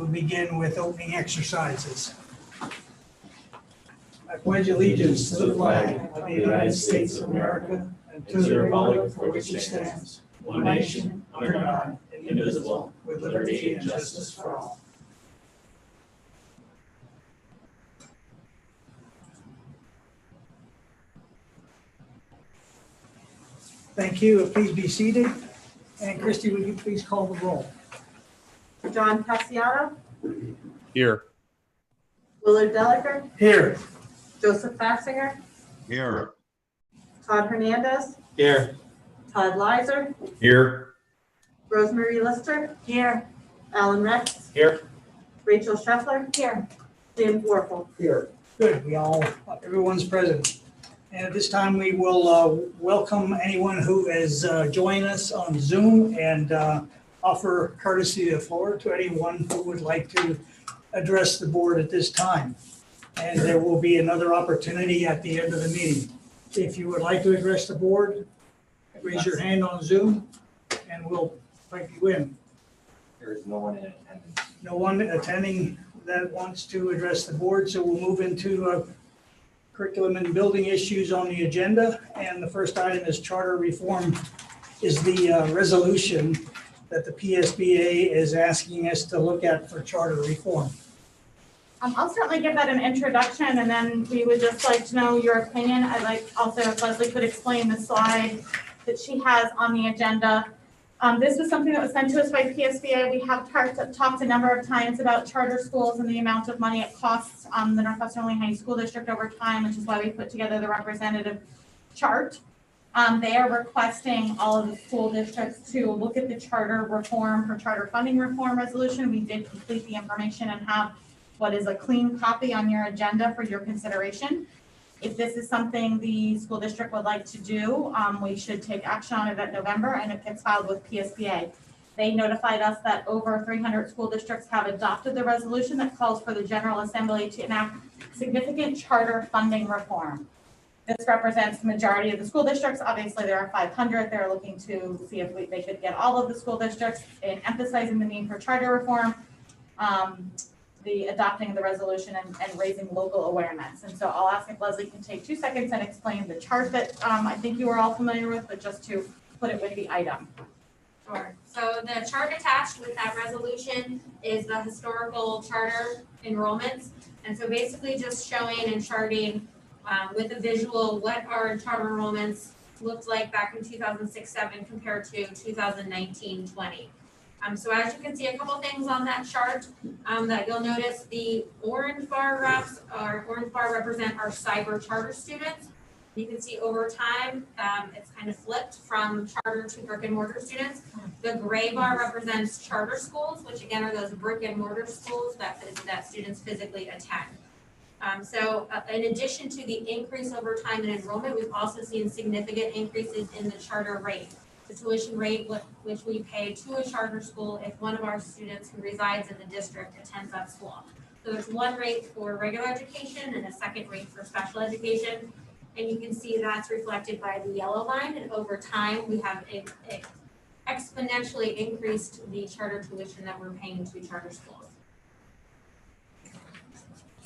We'll begin with opening exercises. I pledge allegiance to the flag of the United States of America and to the republic for which it stands, one nation, under God, indivisible, with liberty and justice for all. Thank you. Please be seated. And Christy, would you please call the roll? John Cassiano. Here. Willard Deliker. Here. Joseph Fassinger. Here. Todd Hernandez. Here. Todd Leiser. Here. Rosemary Lister. Here. Alan Rex. Here. Rachel Scheffler. Here. Jim Warfel. Here. Good. Everyone's present. And at this time, we will welcome anyone who is joining us on Zoom and offer courtesy of the floor to anyone who would like to address the board at this time. And there will be another opportunity at the end of the meeting. If you would like to address the board, raise your hand on Zoom and we'll pipe you in. There is no one in attendance. No one attending that wants to address the board, so we'll move into curriculum and building issues on the agenda. And the first item is charter reform, is the resolution that the PSBA is asking us to look at for charter reform. I'll certainly give that an introduction, and then we would just like to know your opinion. I'd like also if Leslie could explain the slide that she has on the agenda. This was something that was sent to us by PSBA. We have talked a number of times about charter schools and the amount of money it costs the Northwestern Lehigh School District over time, which is why we put together the representative chart. They are requesting all of the school districts to look at the charter reform for charter funding reform resolution. We did complete the information and have what is a clean copy on your agenda for your consideration. If this is something the school district would like to do, we should take action on it at November, and it gets filed with PSBA. They notified us that over 300 school districts have adopted the resolution that calls for the General Assembly to enact significant charter funding reform. This represents the majority of the school districts. Obviously, there are 500. They're looking to see if they could get all of the school districts in emphasizing the need for charter reform. The adopting of the resolution and raising local awareness. And so I'll ask if Leslie can take 2 seconds and explain the chart that I think you are all familiar with, but just to put it with the item. Sure. So the chart attached with that resolution is the historical charter enrollments. And so basically just showing and charting with a visual what our charter enrollments looked like back in 2006-07 compared to 2019-20. So as you can see, a couple things on that chart that you'll notice, the orange bar graphs or orange bar represent our cyber charter students. You can see over time, it's kind of flipped from charter to brick and mortar students. The gray bar represents charter schools, which again are those brick and mortar schools that students physically attend. In addition to the increase over time in enrollment, we've also seen significant increases in the charter rate. The tuition rate which we pay to a charter school if one of our students who resides in the district attends that school. So there's one rate for regular education and a second rate for special education. And you can see that's reflected by the yellow line. And over time, we have exponentially increased the charter tuition that we're paying to charter schools.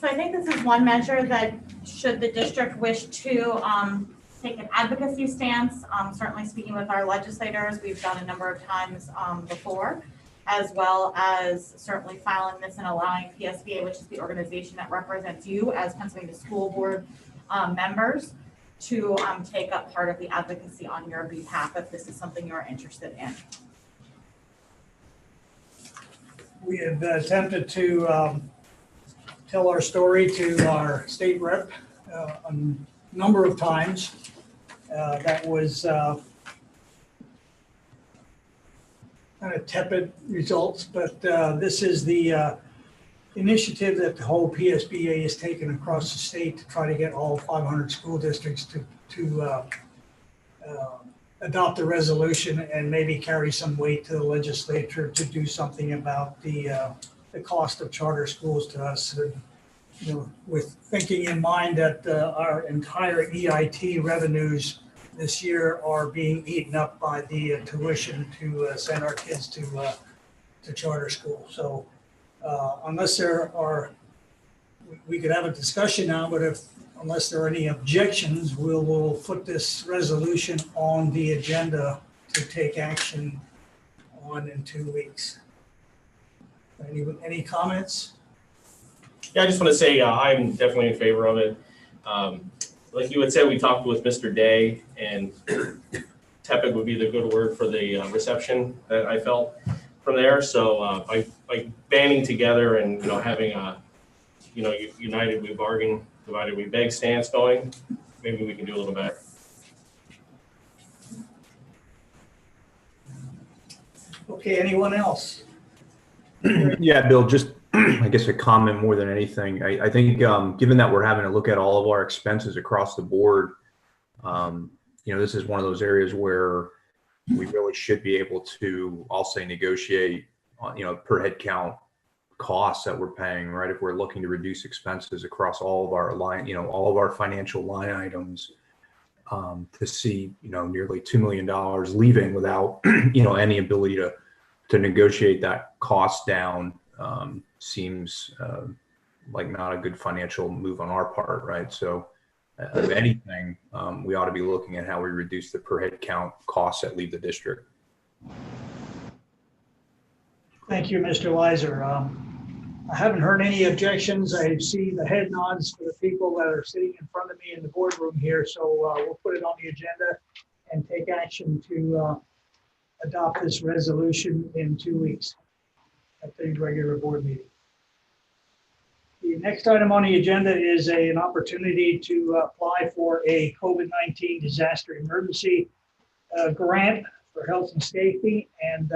So I think this is one measure that should the district wish to take an advocacy stance, certainly speaking with our legislators, we've done a number of times before, as well as certainly filing this and allowing PSBA, which is the organization that represents you as Pennsylvania School Board members, to take up part of the advocacy on your behalf if this is something you're interested in. We have attempted to tell our story to our state rep a number of times. That was kind of tepid results, but this is the initiative that the whole PSBA has taken across the state to try to get all 500 school districts to adopt a resolution and maybe carry some weight to the legislature to do something about the cost of charter schools to us. With thinking in mind that our entire EIT revenues this year are being eaten up by the tuition to send our kids to charter school. So Unless there are, we could have a discussion now, but unless there are any objections, we'll put this resolution on the agenda to take action on in 2 weeks. Any comments? Yeah, I just want to say I'm definitely in favor of it. Like you had said, we talked with Mr. Day, and tepid would be the good word for the reception that I felt from there. So by banding together and having a united we bargain, divided we beg stance going, maybe we can do a little better. Okay, anyone else? Yeah, Bill, just I guess a comment more than anything. I think given that we're having to look at all of our expenses across the board, this is one of those areas where we really should be able to, I'll say, negotiate per head count costs that we're paying, right? If we're looking to reduce expenses across all of our all of our financial line items, to see, nearly $2 million leaving without, any ability to negotiate that cost down, seems like not a good financial move on our part, right? So if anything, we ought to be looking at how we reduce the per head count costs that leave the district. Thank you, Mr. Weiser. I haven't heard any objections. I see the head nods for the people that are sitting in front of me in the boardroom here. So we'll put it on the agenda and take action to adopt this resolution in 2 weeks at the regular board meeting. The next item on the agenda is an opportunity to apply for a COVID-19 disaster emergency grant for health and safety, and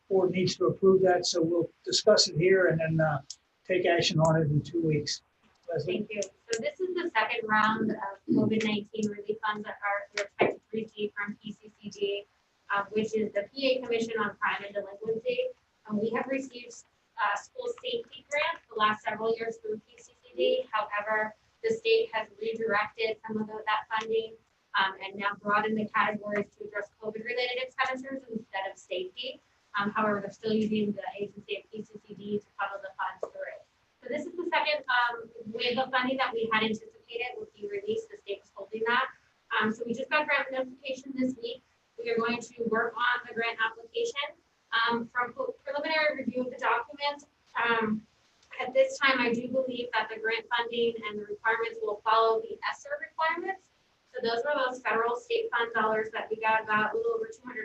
board needs to approve that. So we'll discuss it here and then take action on it in 2 weeks. Leslie? Thank you. So this is the second round of COVID-19 relief funds that we're expected to receive from PCCD, which is the PA Commission on Crime and Delinquency. We have received school safety grants the last several years through PCCD. However, the state has redirected some of that funding and now broadened the categories to address COVID-related expenditures instead of safety. However, they're still using the agency of PCCD to funnel the funds through. So this is the second wave of funding that we had anticipated would be released. The state was holding that. So we just got grant notification this week. We are going to work on the grant application. From preliminary review of the document, at this time, I do believe that the grant funding and the requirements will follow the ESSER requirements. So those were those federal state fund dollars that we got about a little over $200,000.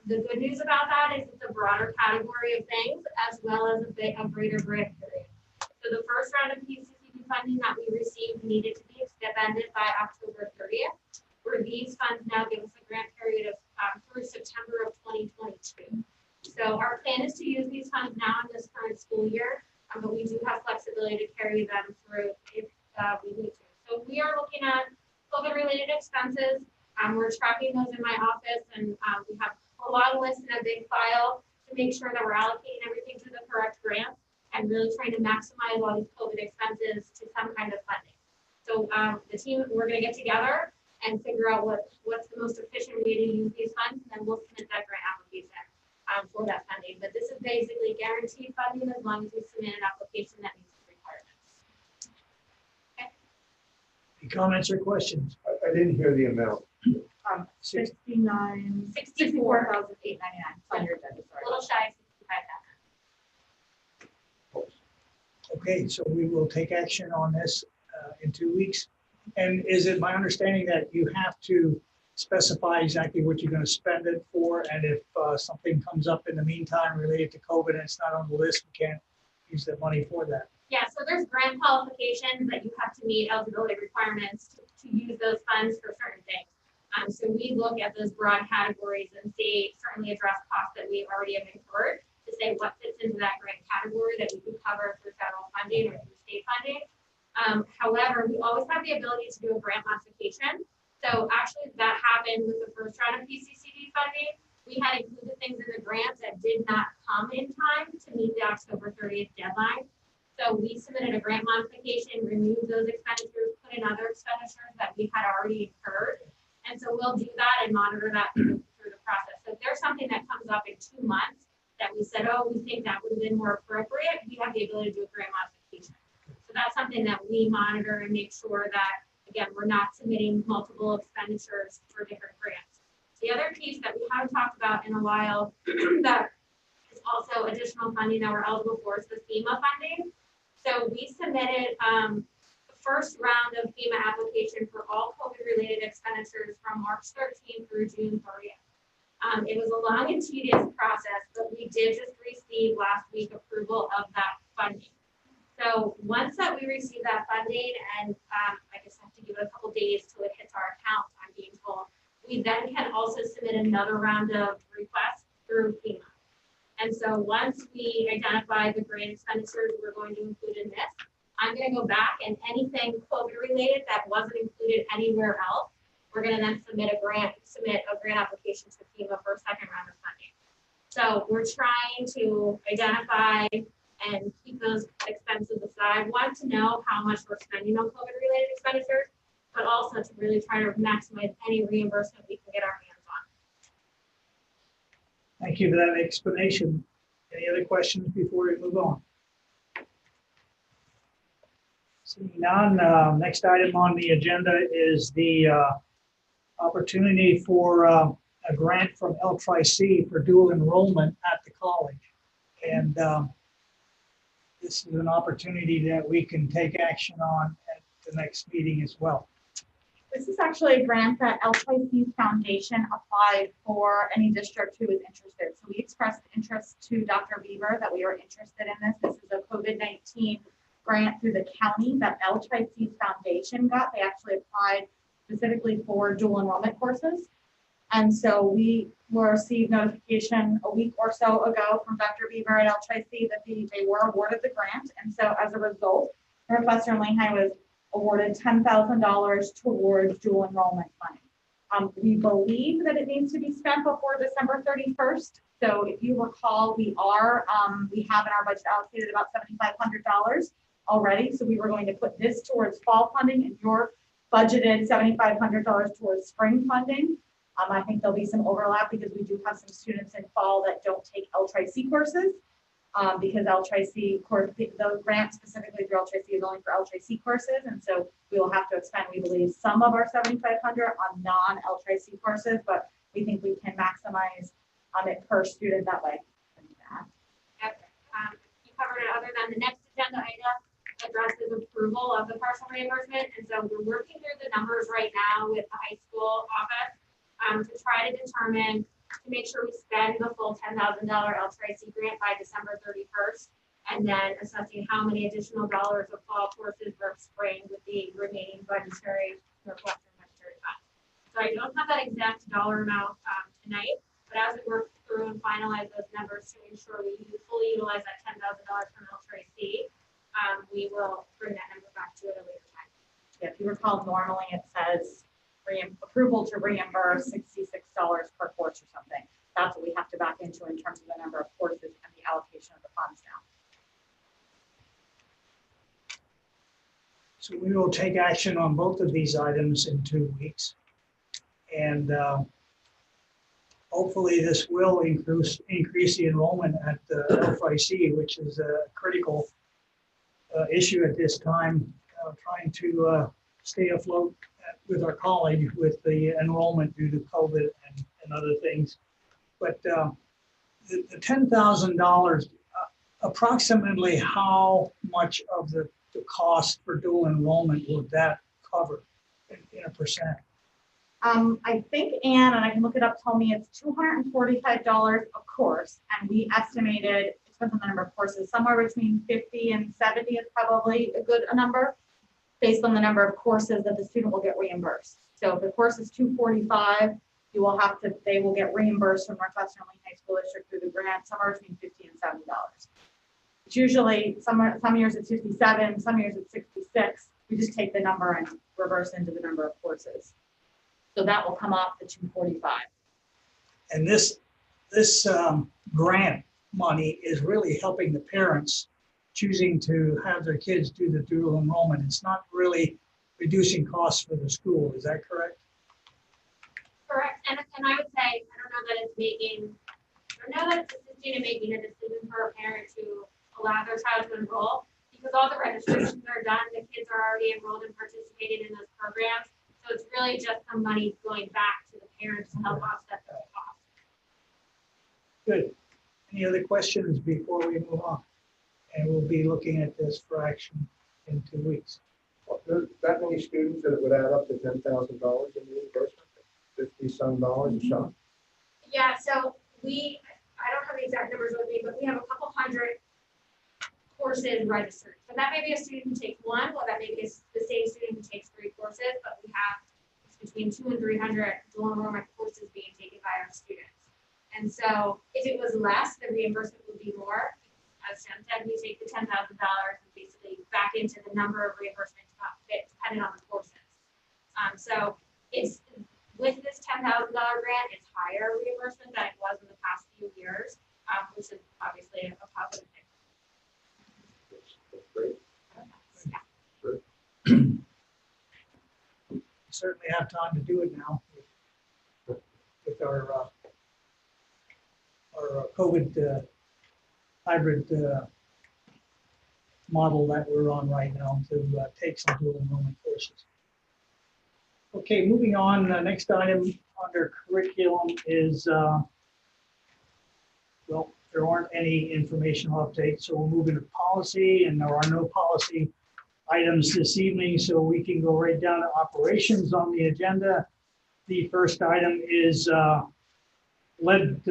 The good news about that is it's a broader category of things as well as a greater grant period. So the first round of PCCD funding that we received needed to be expended by October 30th, where these funds now give us a grant period of through September of 2022. So our plan is to use these funds now in this current school year, but we do have flexibility to carry them through if we need to. So we are looking at COVID-related expenses. We're tracking those in my office, and we have a long list in a big file to make sure that we're allocating everything to the correct grant and really trying to maximize all these COVID expenses to some kind of funding. So the team, we're going to get together and figure out what's the most efficient way to use these funds, and then we'll submit that grant application for that funding. But this is basically guaranteed funding as long as we submit an application that meets the requirements. Okay. Any comments or questions? I didn't hear the amount. 64,899 on your agenda, A little shy of 65,000. Okay, so we will take action on this in 2 weeks. And is it my understanding that you have to specify exactly what you're going to spend it for? And if something comes up in the meantime related to COVID and it's not on the list, we can't use that money for that? Yeah, so there's grant qualifications that you have to meet eligibility requirements to use those funds for certain things. So we look at those broad categories and see, certainly address costs that we already have incurred to say what fits into that grant category that we could cover through federal funding or through state funding. However, we always have the ability to do a grant modification. So actually that happened with the first round of PCCD funding. We had included things in the grant that did not come in time to meet the October 30th deadline. So we submitted a grant modification, removed those expenditures, put in other expenditures that we had already incurred. And so we'll do that and monitor that through the process. So if there's something that comes up in 2 months that we said, oh, we think that would have been more appropriate, we have the ability to do a grant modification. So that's something that we monitor and make sure that, again, we're not submitting multiple expenditures for different grants. The other piece that we haven't talked about in a while that is also additional funding that we're eligible for is the FEMA funding. So we submitted the first round of FEMA application for all COVID-related expenditures from March 13th through June 30th. It was a long and tedious process, but we did just receive last week approval of that funding. So once that we receive that funding, and I just have to give it a couple days till it hits our account, I'm being told, we then can also submit another round of requests through FEMA. And so once we identify the grant expenditures we're going to include in this, I'm going to go back and anything COVID related that wasn't included anywhere else, we're going to then submit a grant application to FEMA for a second round of funding. So we're trying to identify and keep those expenses aside. One, to know how much we're spending on COVID related expenditures, but also to really try to maximize any reimbursement we can get our hands on. Thank you for that explanation. Any other questions before we move on? Seeing none, next item on the agenda is the opportunity for a grant from L-Tri-C for dual enrollment at the college. And this is an opportunity that we can take action on at the next meeting as well. This is actually a grant that L-Tri-C Foundation applied for any district who is interested. So we expressed interest to Dr. Bieber that we are interested in this. This is a COVID-19 grant through the county that L-Tri-C Foundation got. They actually applied specifically for dual enrollment courses. And so we received notification a week or so ago from Dr. Bieber at L-Tri-C that they were awarded the grant. And so as a result, Northwestern Lehigh was awarded $10,000 towards dual enrollment funding. We believe that it needs to be spent before December 31st. So if you recall, we have in our budget allocated about $7,500 already. So we were going to put this towards fall funding, and your budgeted $7,500 towards spring funding. I think there'll be some overlap because we do have some students in fall that don't take L-Tri-C courses. Because L-Tri-C course, the grant specifically through L-Tri-C is only for L-Tri-C courses, and so we will have to expend, we believe, some of our $7,500 on non-L-Tri-C courses, but we think we can maximize it per student that way. Okay. You covered it. Other than the next agenda item addresses approval of the partial reimbursement, and so we're working through the numbers right now with the high school office to try to determine, to make sure we spend the full $10,000 L-Tri-C grant by December 31st, and then assessing how many additional dollars of fall courses for spring with the remaining budgetary Northwestern budgetary funds. So I don't have that exact dollar amount tonight, but as we work through and finalize those numbers to ensure we fully utilize that $10,000 from L-Tri-C, we will bring that number back to it at a later time. Yeah, if you recall, normally it says approval to reimburse $66 per course or something. That's what we have to back into in terms of the number of courses and the allocation of the funds now. So we will take action on both of these items in 2 weeks. And hopefully this will increase the enrollment at the L-Tri-C, which is a critical issue at this time, trying to stay afloat with our college with the enrollment due to COVID and other things. But the $10,000, approximately how much of the cost for dual enrollment would that cover in a percent? I think Ann, and I can look it up, told me it's $245 a course, and we estimated, it depends on the number of courses, somewhere between 50 and 70 is probably a good number, based on the number of courses that the student will get reimbursed. So if the course is $245, they will get reimbursed from Northwestern Lehigh School District through the grant, somewhere between $50 and $70. It's usually some years it's 57, some years it's 66. We just take the number and reverse into the number of courses. So that will come off the $245. And this grant money is really helping the parents choosing to have their kids do the dual enrollment. It's not really reducing costs for the school. Is that correct? Correct. And I would say, I don't know that it's challenging and making a decision for a parent to allow their child to enroll because all the registrations are done, the kids are already enrolled and participating in those programs. So it's really just some money going back to the parents to help offset those costs. Good. Any other questions before we move on? And we'll be looking at this for action in 2 weeks. There's that many students that it would add up to $10,000 in reimbursement, $50-some a shot. Yeah, so I don't have the exact numbers with me, but we have a couple hundred courses registered. So that may be a student who takes one, well, that may be the same student who takes 3 courses, but we have between 200 and 300 dual enrollment courses being taken by our students. And so if it was less, the reimbursement would be more. As Jen said, we take the $10,000 and basically back into the number of reimbursements depending on the courses. So it's with this $10,000 grant, it's higher reimbursement than it was in the past few years, which is obviously a positive thing. That's great. We certainly have time to do it now with our COVID hybrid model that we're on right now to take some dual enrollment courses. Okay, moving on, next item under curriculum is, well, there aren't any informational updates, so we'll move into policy, and there are no policy items this evening, so we can go right down to operations on the agenda. The first item is lead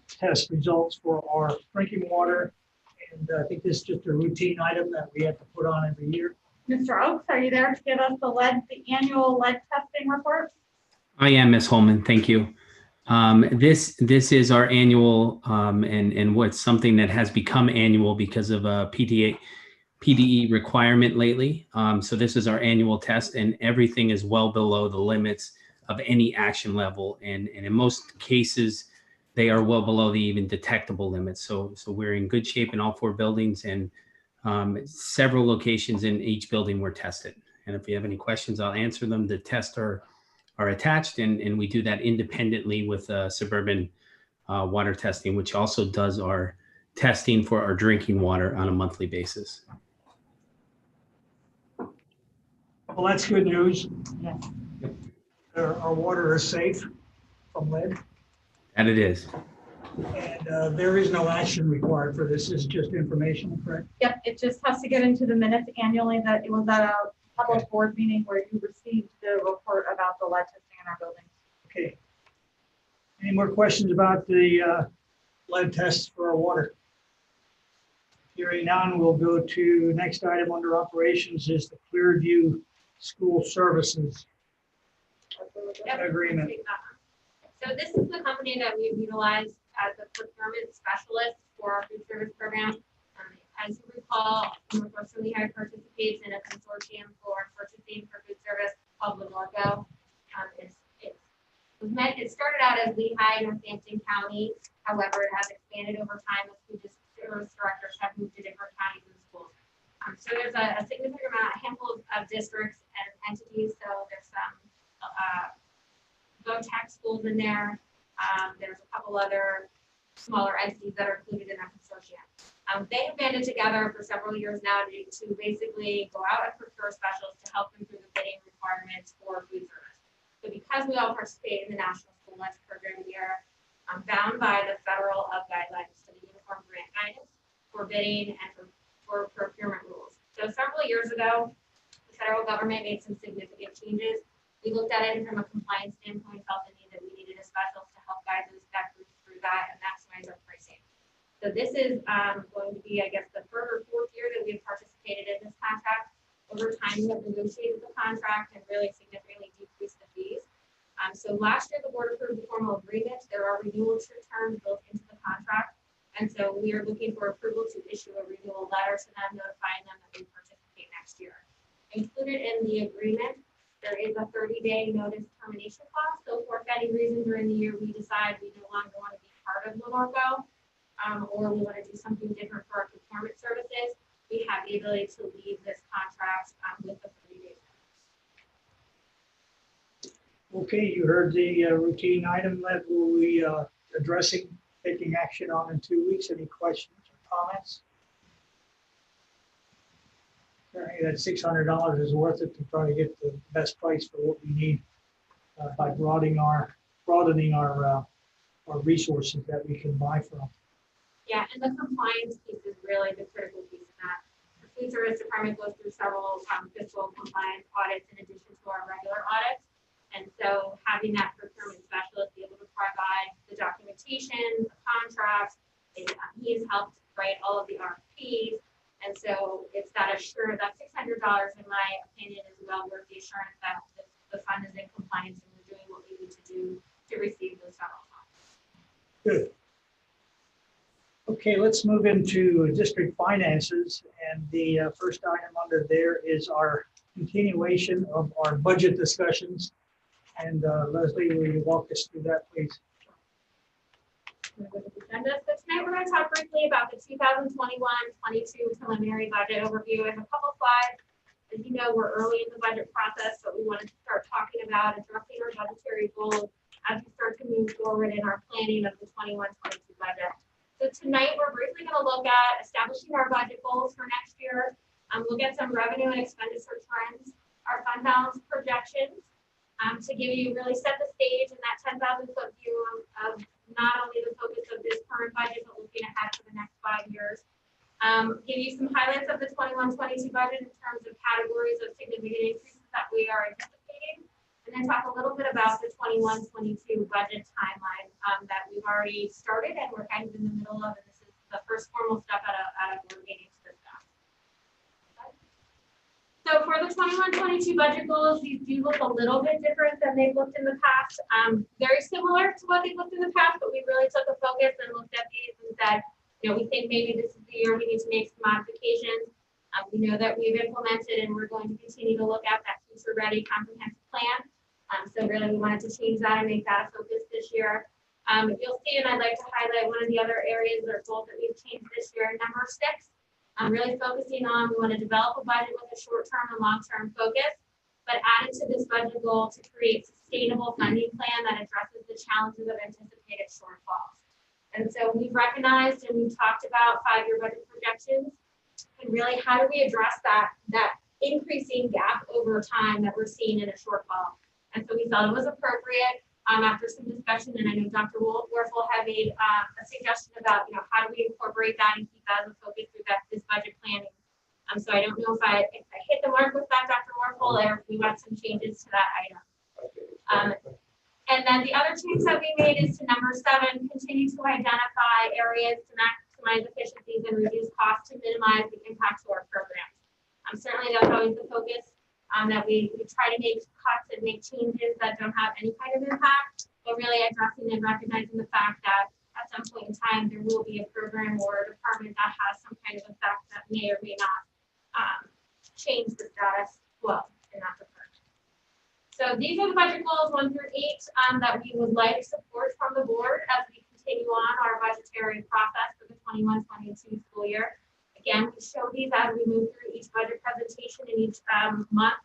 test results for our drinking water. And I think this is just a routine item that we have to put on every year. Mr. Oakes, are you there to give us the annual lead testing report? I am, Ms. Holman. Thank you. This is our annual and what's something that has become annual because of a PDE requirement lately. So this is our annual test, and everything is well below the limits of any action level. And in most cases, they are well below the even detectable limits. So we're in good shape in all 4 buildings, and several locations in each building were tested. And if you have any questions, I'll answer them. The tests are attached, and we do that independently with Suburban Water Testing, which also does our testing for our drinking water on a monthly basis. Well, that's good news. Yes. Our water is safe from lead. And it is. And there is no action required for this. It's just information, correct? Yep, it just has to get into the minutes annually that it was at a public board meeting where you received the report about the lead testing in our building. Okay. Any more questions about the lead tests for our water? Hearing none, we'll go to next item under operations is the Clearview School Services Yep. agreement. So this is the company that we've utilized as a procurement specialist for our food service program. As you recall, Northwestern Lehigh participates in a consortium for purchasing for food service called Lenorco. It started out as Lehigh, Northampton County. However, it has expanded over time as food service directors have moved to different counties and schools. So there's a significant amount, a handful of districts and entities. So there's some tech schools in there. There's a couple other smaller entities that are included in that consortium. They have banded together for several years now to basically go out and procure specialists to help them through the bidding requirements for food service. So because we all participate in the National School Lunch Program, we are bound by the federal guidelines to the Uniform Grant Guidance for bidding and for procurement rules. So several years ago, the federal government made some significant changes. We looked at it from a compliance standpoint, felt the need that we needed a specialist to help guide that group through that and maximize our pricing. So this is going to be, I guess, the third or fourth year that we've participated in this contract. Over time, we have negotiated the contract and really significantly decreased the fees. So last year, the board approved the formal agreement. There are renewal terms built into the contract. And so we are looking for approval to issue a renewal letter to them, notifying them that we participate next year. Included in the agreement, there is a 30-day notice termination clause. So for any reason during the year we decide we no longer want to be part of Lenorco, or we want to do something different for our procurement services, we have the ability to leave this contract with the 30 days. Okay, you heard the routine item that we'll be addressing taking action on in 2 weeks. Any questions or comments? Certainly that $600 is worth it to try to get the best price for what we need by broadening our resources that we can buy from. Yeah, and the compliance piece is really the critical piece of that. The food service department goes through several fiscal compliance audits in addition to our regular audits. And so having that procurement specialist be able to provide the documentation, the contracts, he has helped write all of the RFPs. And so it's that assurance, that $600, in my opinion, is well worth the assurance that the fund is in compliance and we're doing what we need to do to receive those federal funds. Good. Okay, let's move into district finances. And the first item under there is our continuation of our budget discussions. And Leslie, will you walk us through that, please? So tonight we're going to talk briefly about the 2021-22 preliminary budget overview. I have a couple slides. As you know, we're early in the budget process, but we wanted to start talking about addressing our budgetary goals as we start to move forward in our planning of the 21-22 budget. So tonight we're briefly going to look at establishing our budget goals for next year. Look at some revenue and expenditure trends, our fund balance projections, to give you really set the stage in that 10,000 foot view of not only the focus of this current budget, but looking ahead for the next 5 years. Give you some highlights of the 21-22 budget in terms of categories of significant increases that we are anticipating, and then talk a little bit about the 21-22 budget timeline that we've already started and we're kind of in the middle of, and this is the first formal step at a board meeting to discuss. So for the 21-22 budget goals, these do look a little bit different than they've looked in the past. Very similar to what they've looked in the past, but we really took a focus and looked at these and said, you know, we think maybe this is the year we need to make some modifications. We know that we've implemented and we're going to continue to look at that future ready comprehensive plan. So really we wanted to change that and make that a focus this year. You'll see, and I'd like to highlight one of the other areas or goals that we've changed this year, number 6. I'm really focusing on, we want to develop a budget with a short-term and long-term focus, but added to this budget goal to create sustainable funding plan that addresses the challenges of anticipated shortfalls. And so we've recognized and we've talked about 5-year budget projections and really how do we address that increasing gap over time that we're seeing in a shortfall. And so we felt it was appropriate after some discussion, and I know Dr. Werfel had made a suggestion about, you know, how do we incorporate that and keep that as a focus through this budget planning. So I don't know if I hit the mark with that, Dr. Werfel, or if we want some changes to that item. And then the other change that we made is to number 7, continue to identify areas to maximize efficiencies and reduce costs to minimize the impact to our programs. Certainly that's always the focus. That we try to make cuts and make changes that don't have any kind of impact, but really addressing and recognizing the fact that at some point in time there will be a program or a department that has some kind of effect that may or may not change the status quo in that department. So these are the budget goals 1 through 8 that we would like support from the board as we continue on our budgetary process for the 21-22 school year. Again, we show these as we move through each budget presentation in each month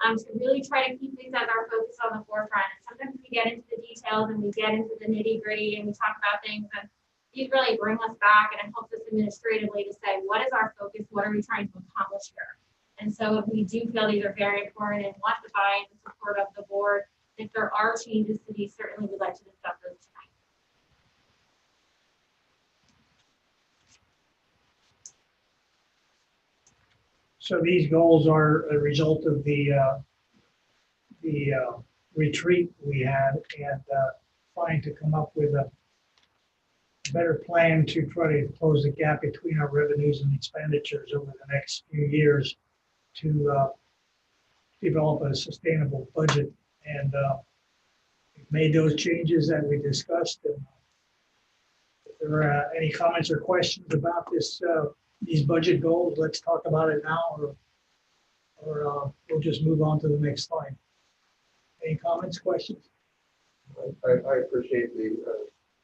to really try to keep these as our focus on the forefront. And sometimes we get into the details and we get into the nitty gritty and we talk about things, and these really bring us back and it helps us administratively to say, what is our focus? What are we trying to accomplish here? And so if we do feel these are very important and want the buy-in and support of the board, if there are changes to these, certainly we'd like to discuss those tonight. So these goals are a result of the retreat we had and trying to come up with a better plan to try to close the gap between our revenues and expenditures over the next few years to develop a sustainable budget. And we've made those changes that we discussed. And if there are any comments or questions about this, these budget goals, let's talk about it now, or we'll just move on to the next slide. Any comments, questions? I appreciate the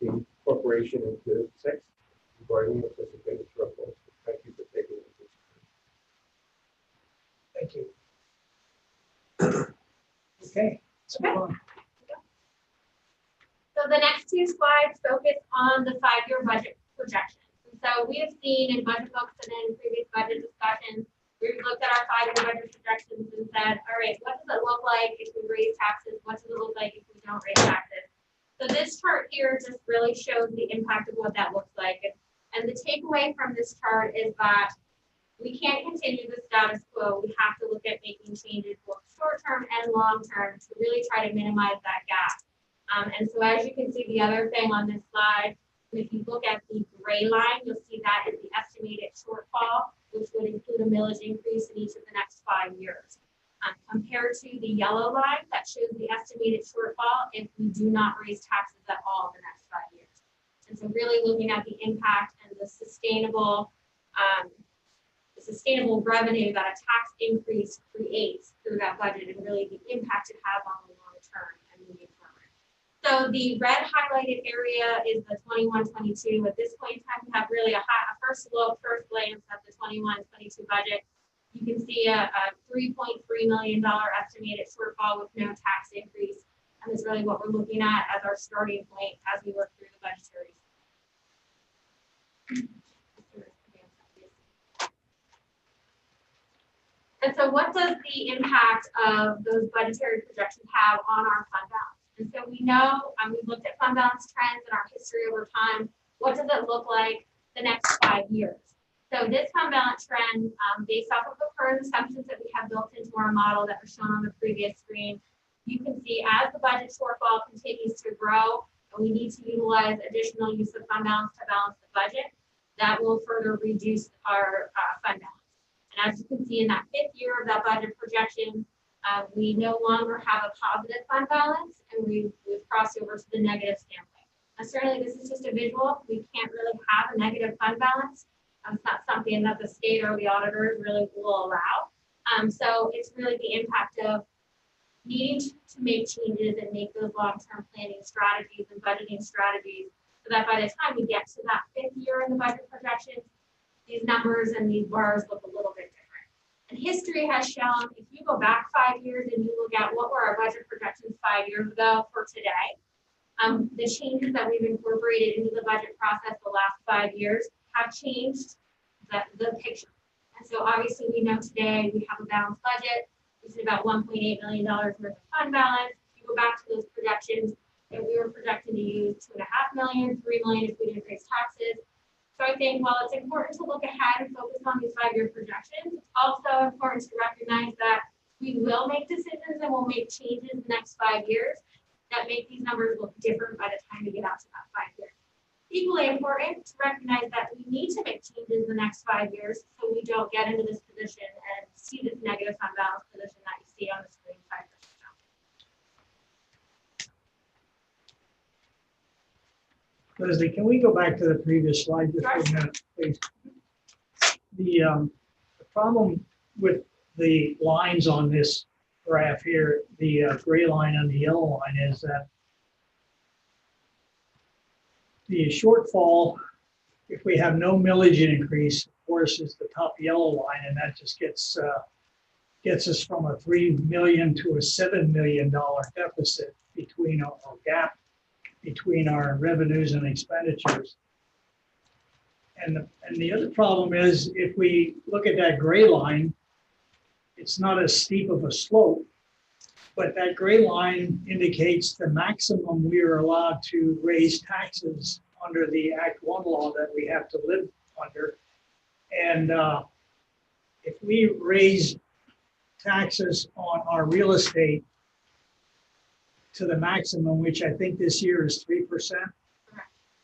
incorporation into 6 regarding the anticipated shortfalls. Thank you for taking it. Thank you. Okay, let's move on. So the next two slides focus on the 5-year budget projections. And so we have seen in budget books and in previous budget discussions, we've looked at our 5-year budget projections and said, all right, what does it look like if we raise taxes? What does it look like if we don't raise taxes? So this chart here just really shows the impact of what that looks like. And the takeaway from this chart is that we can't continue the status quo. We have to look at making changes both short-term and long-term to really try to minimize that gap. And so as you can see, the other thing on this slide, if you look at the gray line, you'll see that is the estimated shortfall, which would include a millage increase in each of the next 5 years. Compared to the yellow line, that shows the estimated shortfall if we do not raise taxes at all in the next 5 years. And so really looking at the impact and the sustainable revenue that a tax increase creates through that budget and really the impact it has on the long term and moving forward. So the red highlighted area is the 21-22. At this point in time, we have really a first glance at the 21-22 budget. You can see a $3.3 million estimated shortfall with no tax increase. And that's really what we're looking at as our starting point as we work through the budgetary. And so what does the impact of those budgetary projections have on our fund balance? And so we know, we've looked at fund balance trends in our history over time. What does it look like the next 5 years? So this fund balance trend, based off of the current assumptions that we have built into our model that was shown on the previous screen, you can see as the budget shortfall continues to grow, and we need to utilize additional use of fund balance to balance the budget, that will further reduce our fund balance. And as you can see in that 5th year of that budget projection, we no longer have a positive fund balance, and we've crossed over to the negative standpoint. Now, certainly this is just a visual. We can't really have a negative fund balance. It's not something that the state or the auditors really will allow. So it's really the impact of needing to make changes and make those long-term planning strategies and budgeting strategies so that by the time we get to that 5th year in the budget projections, these numbers and these bars look a little bit different. And history has shown, if you go back 5 years and you look at what were our budget projections 5 years ago for today, the changes that we've incorporated into the budget process the last 5 years have changed the picture. And so obviously we know today we have a balanced budget. This is about $1.8 million worth of fund balance. If you go back to those projections, that we were projecting to use $2.5 million, $3 million if we didn't raise taxes. So I think while it's important to look ahead and focus on these 5-year projections, it's also important to recognize that we will make decisions and we'll make changes in the next 5 years that make these numbers look different by the time we get out to that 5 years. Equally important to recognize that we need to make changes in the next 5 years so we don't get into this position and see this negative fund balance position that you see on the screen 5 years from now. Leslie, can we go back to the previous slide just for a minute, please? The problem with the lines on this graph here, the gray line and the yellow line, is that the shortfall, if we have no millage increase, of course, is the top yellow line, and that just gets us from a $3 million to a $7 million deficit between our gap between our revenues and expenditures. And the other problem is, if we look at that gray line, it's not as steep of a slope, but that gray line indicates the maximum we are allowed to raise taxes under the Act 1 law that we have to live under. And if we raise taxes on our real estate to the maximum, which I think this year is 3%,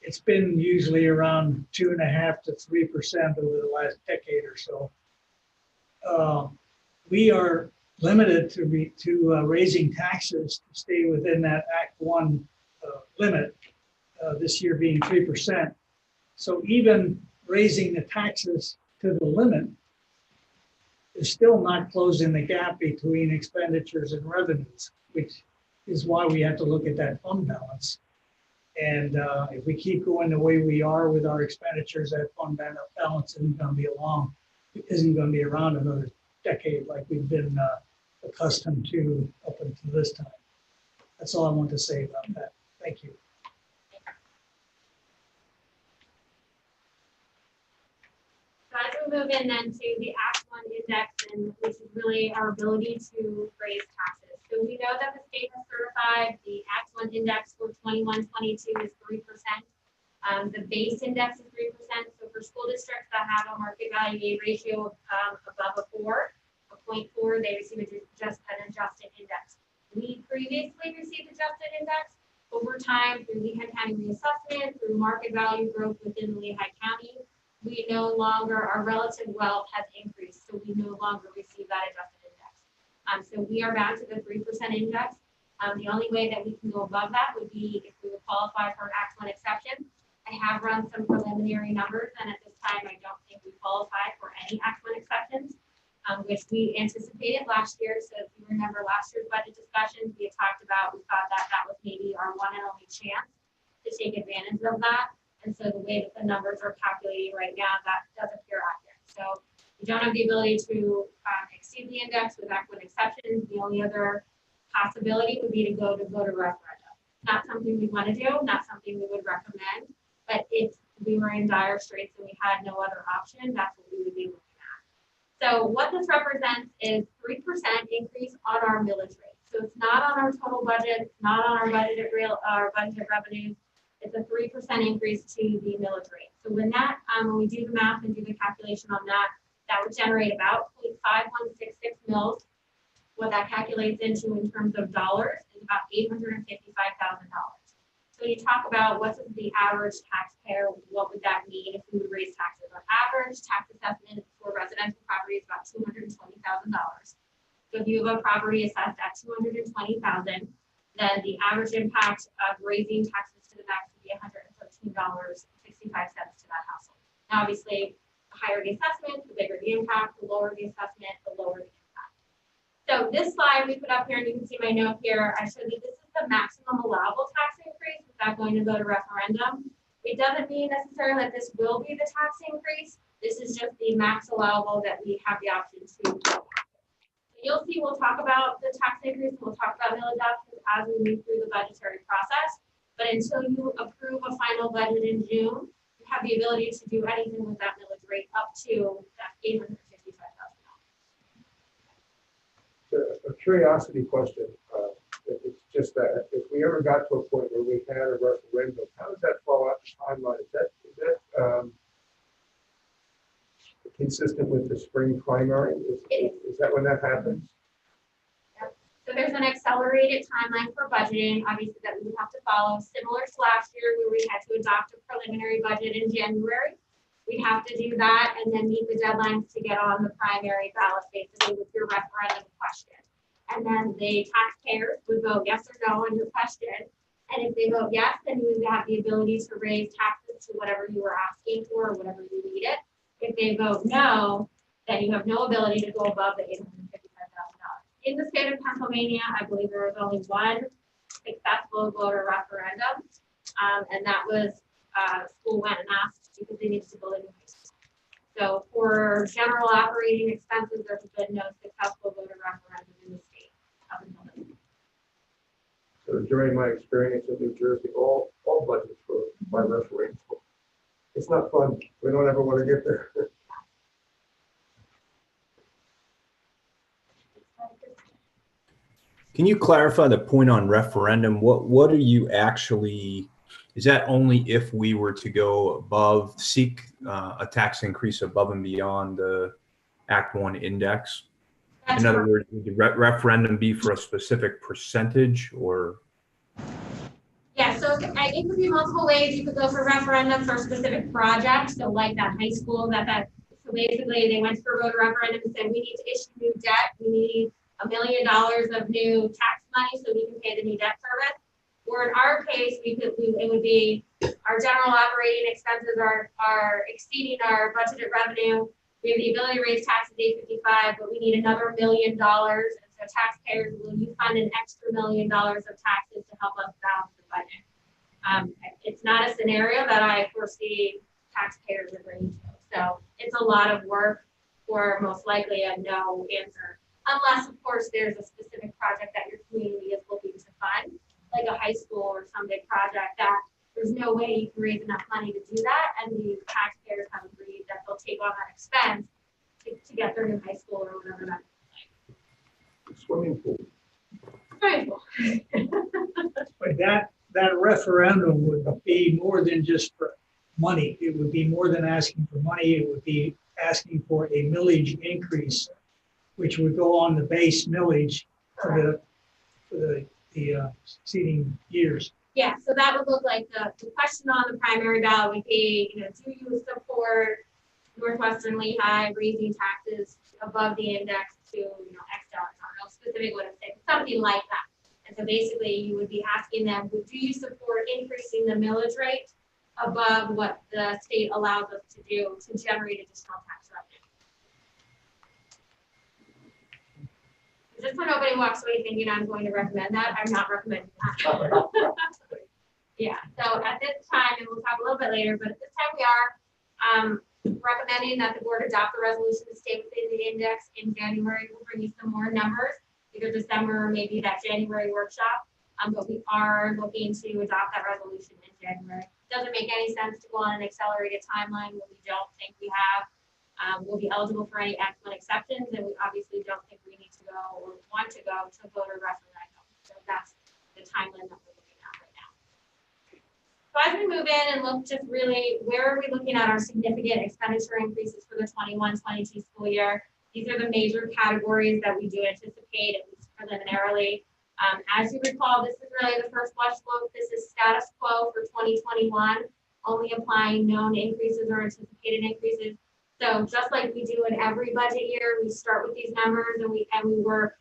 it's been usually around 2.5% to 3% over the last decade or so. We are limited to raising taxes to stay within that Act 1 limit, this year being 3%. So even raising the taxes to the limit is still not closing the gap between expenditures and revenues, which is why we have to look at that fund balance. And if we keep going the way we are with our expenditures, that fund balance isn't going to be around another decade like we've been accustomed to up until this time. That's all I want to say about that. Thank you. move in then to the Act 1 index, and which is really our ability to raise taxes. So we know that the state has certified the Act 1 index for 21-22 is 3%. The base index is 3%. So for school districts that have a market value ratio above a 0.4, they receive just an adjusted index. We previously received adjusted index. Over time, through Lehigh County reassessment, through market value growth within Lehigh County, we no longer, our relative wealth has increased, so we no longer receive that adjusted index. So we are back to the 3% index. The only way that we can go above that would be if we would qualify for an Act 1 exception. I have run some preliminary numbers, and at this time, I don't think we qualify for any Act 1 exceptions, which we anticipated last year. So if you remember last year's budget discussions, we had talked about, we thought that that was maybe our one and only chance to take advantage of that. And so the way that the numbers are calculating right now, that does appear accurate. So we don't have the ability to exceed the index with Act 1 exceptions. The only other possibility would be to go to referendum. Not something we want to do, not something we would recommend, but if we were in dire straits and we had no other option, that's what we would be looking at. So what this represents is 3% increase on our millage rate. So it's not on our total budget, it's not on our budgeted revenues. It's a 3% increase to the millage rate. So when that, when we do the math and do the calculation on that, that would generate about 0.5166 mils. What that calculates into in terms of dollars is about $855,000. So when you talk about what's the average taxpayer, what would that mean if we would raise taxes? Our average tax assessment for residential property is about $220,000. So if you have a property assessed at $220,000, then the average impact of raising taxes to the max would be $113.65 to that household. Now, obviously, the higher the assessment, the bigger the impact, the lower the assessment, the lower the impact. So this slide we put up here, and you can see my note here, I showed that this is the maximum allowable tax increase without going to go to referendum. It doesn't mean necessarily that this will be the tax increase. This is just the max allowable that we have the option to go. You'll see we'll talk about the tax increase, we'll talk about millage options as we move through the budgetary process. But until you approve a final budget in June, you have the ability to do anything with that millage rate up to that $855,000. A curiosity question. It's just that if we ever got to a point where we had a referendum, how does that fall out the timeline? Is that consistent with the spring primary? Is that when that happens? Yep. So there's an accelerated timeline for budgeting, obviously, that we would have to follow, similar to last year where we had to adopt a preliminary budget in January. We'd have to do that and then meet the deadlines to get on the primary ballot basically with your referendum question. And then the taxpayers would vote yes or no on your question. And if they vote yes, then you would have the ability to raise taxes to whatever you were asking for or whatever you needed. If they vote no, then you have no ability to go above the $855,000. In the state of Pennsylvania, I believe there was only one successful voter referendum, and that was school went and asked because they needed to build a new high school. So for general operating expenses, there's been no successful voter referendum in the state up until this. So during my experience in New Jersey, all budgets were by referendum. It's not fun. We don't ever want to get there. Can you clarify the point on referendum? What are you actually, is that only if we were to go above, seek a tax increase above and beyond the Act 1 index? That's In other correct. words, would the referendum be for a specific percentage or? Yeah, so it could be multiple ways. You could go for referendum for a specific project. So like that high school so basically they went for a voter referendum and said, we need to issue new debt. We need $1 million of new tax money so we can pay the new debt service. Or in our case, it would be our general operating expenses are exceeding our budgeted revenue. We have the ability to raise taxes $855, but we need another $1 million. And so taxpayers, will you fund an extra $1 million of taxes to help us balance the budget? It's not a scenario that I foresee taxpayers agreeing to. So it's a lot of work for most likely a no answer. Unless, of course, there's a specific project that your community is looking to fund, like a high school or some big project that there's no way you can raise enough money to do that, and the taxpayers have agreed that they'll take on that expense to get their new high school or whatever that is. Swimming pool. Very cool. But that referendum would be more than just for money. It would be more than asking for money. It would be asking for a millage increase, which would go on the base millage for the succeeding years. Yeah, so that would look like the question on the primary ballot would be, do you support Northwestern Lehigh raising taxes above the index to, X dollars? I don't know specific what it's saying, something like that. And so basically you would be asking them, do you support increasing the millage rate above what the state allows us to do to generate additional tax revenue? Just so nobody walks away thinking I'm going to recommend that, I'm not recommending that. Yeah, so at this time, and we'll talk a little bit later, but at this time we are recommending that the board adopt the resolution to stay within the index in January. We'll bring you some more numbers, either December or maybe that January workshop. But we are looking to adopt that resolution in January. Doesn't make any sense to go on an accelerated timeline when we don't think we have, we'll be eligible for any excellent exceptions, and we obviously don't think we need to go or want to go to voter referendum. So that's the timeline that we're looking at right now. So as we move in and look just really, where are we looking at our significant expenditure increases for the 21-22 school year? These are the major categories that we do anticipate, at least preliminarily. As you recall, this is really the first blush look. This is status quo for 2021, only applying known increases or anticipated increases. So just like we do in every budget year, we start with these numbers and we work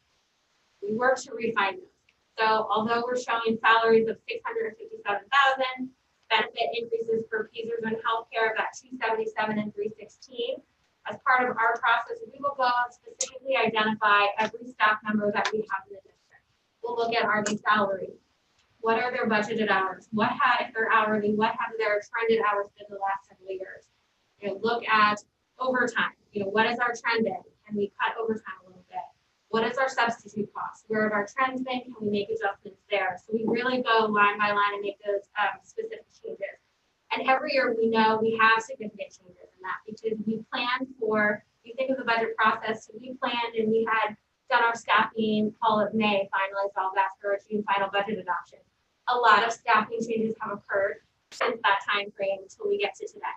to refine them. So although we're showing salaries of $657,000, benefit increases for PESers and healthcare of at $277 and $316. As part of our process, we will go and specifically identify every staff member that we have in the district. We'll look at, are they salary? What are their budgeted hours? If they're hourly, what have their trended hours been the last several years? Look at overtime. What is our trend been? Can we cut overtime a little bit? What is our substitute cost? Where have our trends been? Can we make adjustments there? So we really go line by line and make those specific changes. And every year we know we have significant changes in that because we plan for, you think of the budget process, we planned and we had done our staffing call of May, finalized all that for our June final budget adoption. A lot of staffing changes have occurred since that time frame until we get to today.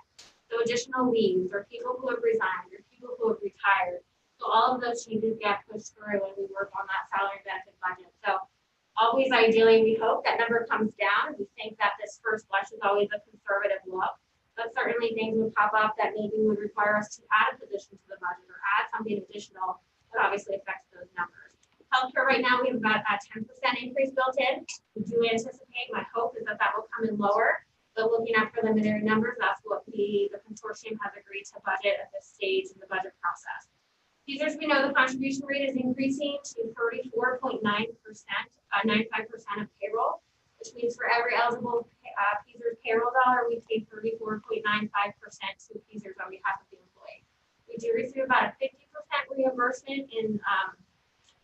So additional leaves or people who have resigned or people who have retired. So all of those changes get pushed through when we work on that salary and benefit budget. So always ideally, we hope that number comes down. We think that this first blush is always a conservative look, but certainly things would pop up that maybe would require us to add a position to the budget or add something additional that obviously affects those numbers. Healthcare right now, we have about a 10% increase built in. We do anticipate, my hope is that that will come in lower, but looking at preliminary numbers, that's what the consortium has agreed to budget at this stage in the budget process. PESers, we know the contribution rate is increasing to 34.9%, 95% of payroll, which means for every eligible PESers payroll dollar, we pay 34.95% to PESers on behalf of the employee. We do receive about a 50% reimbursement in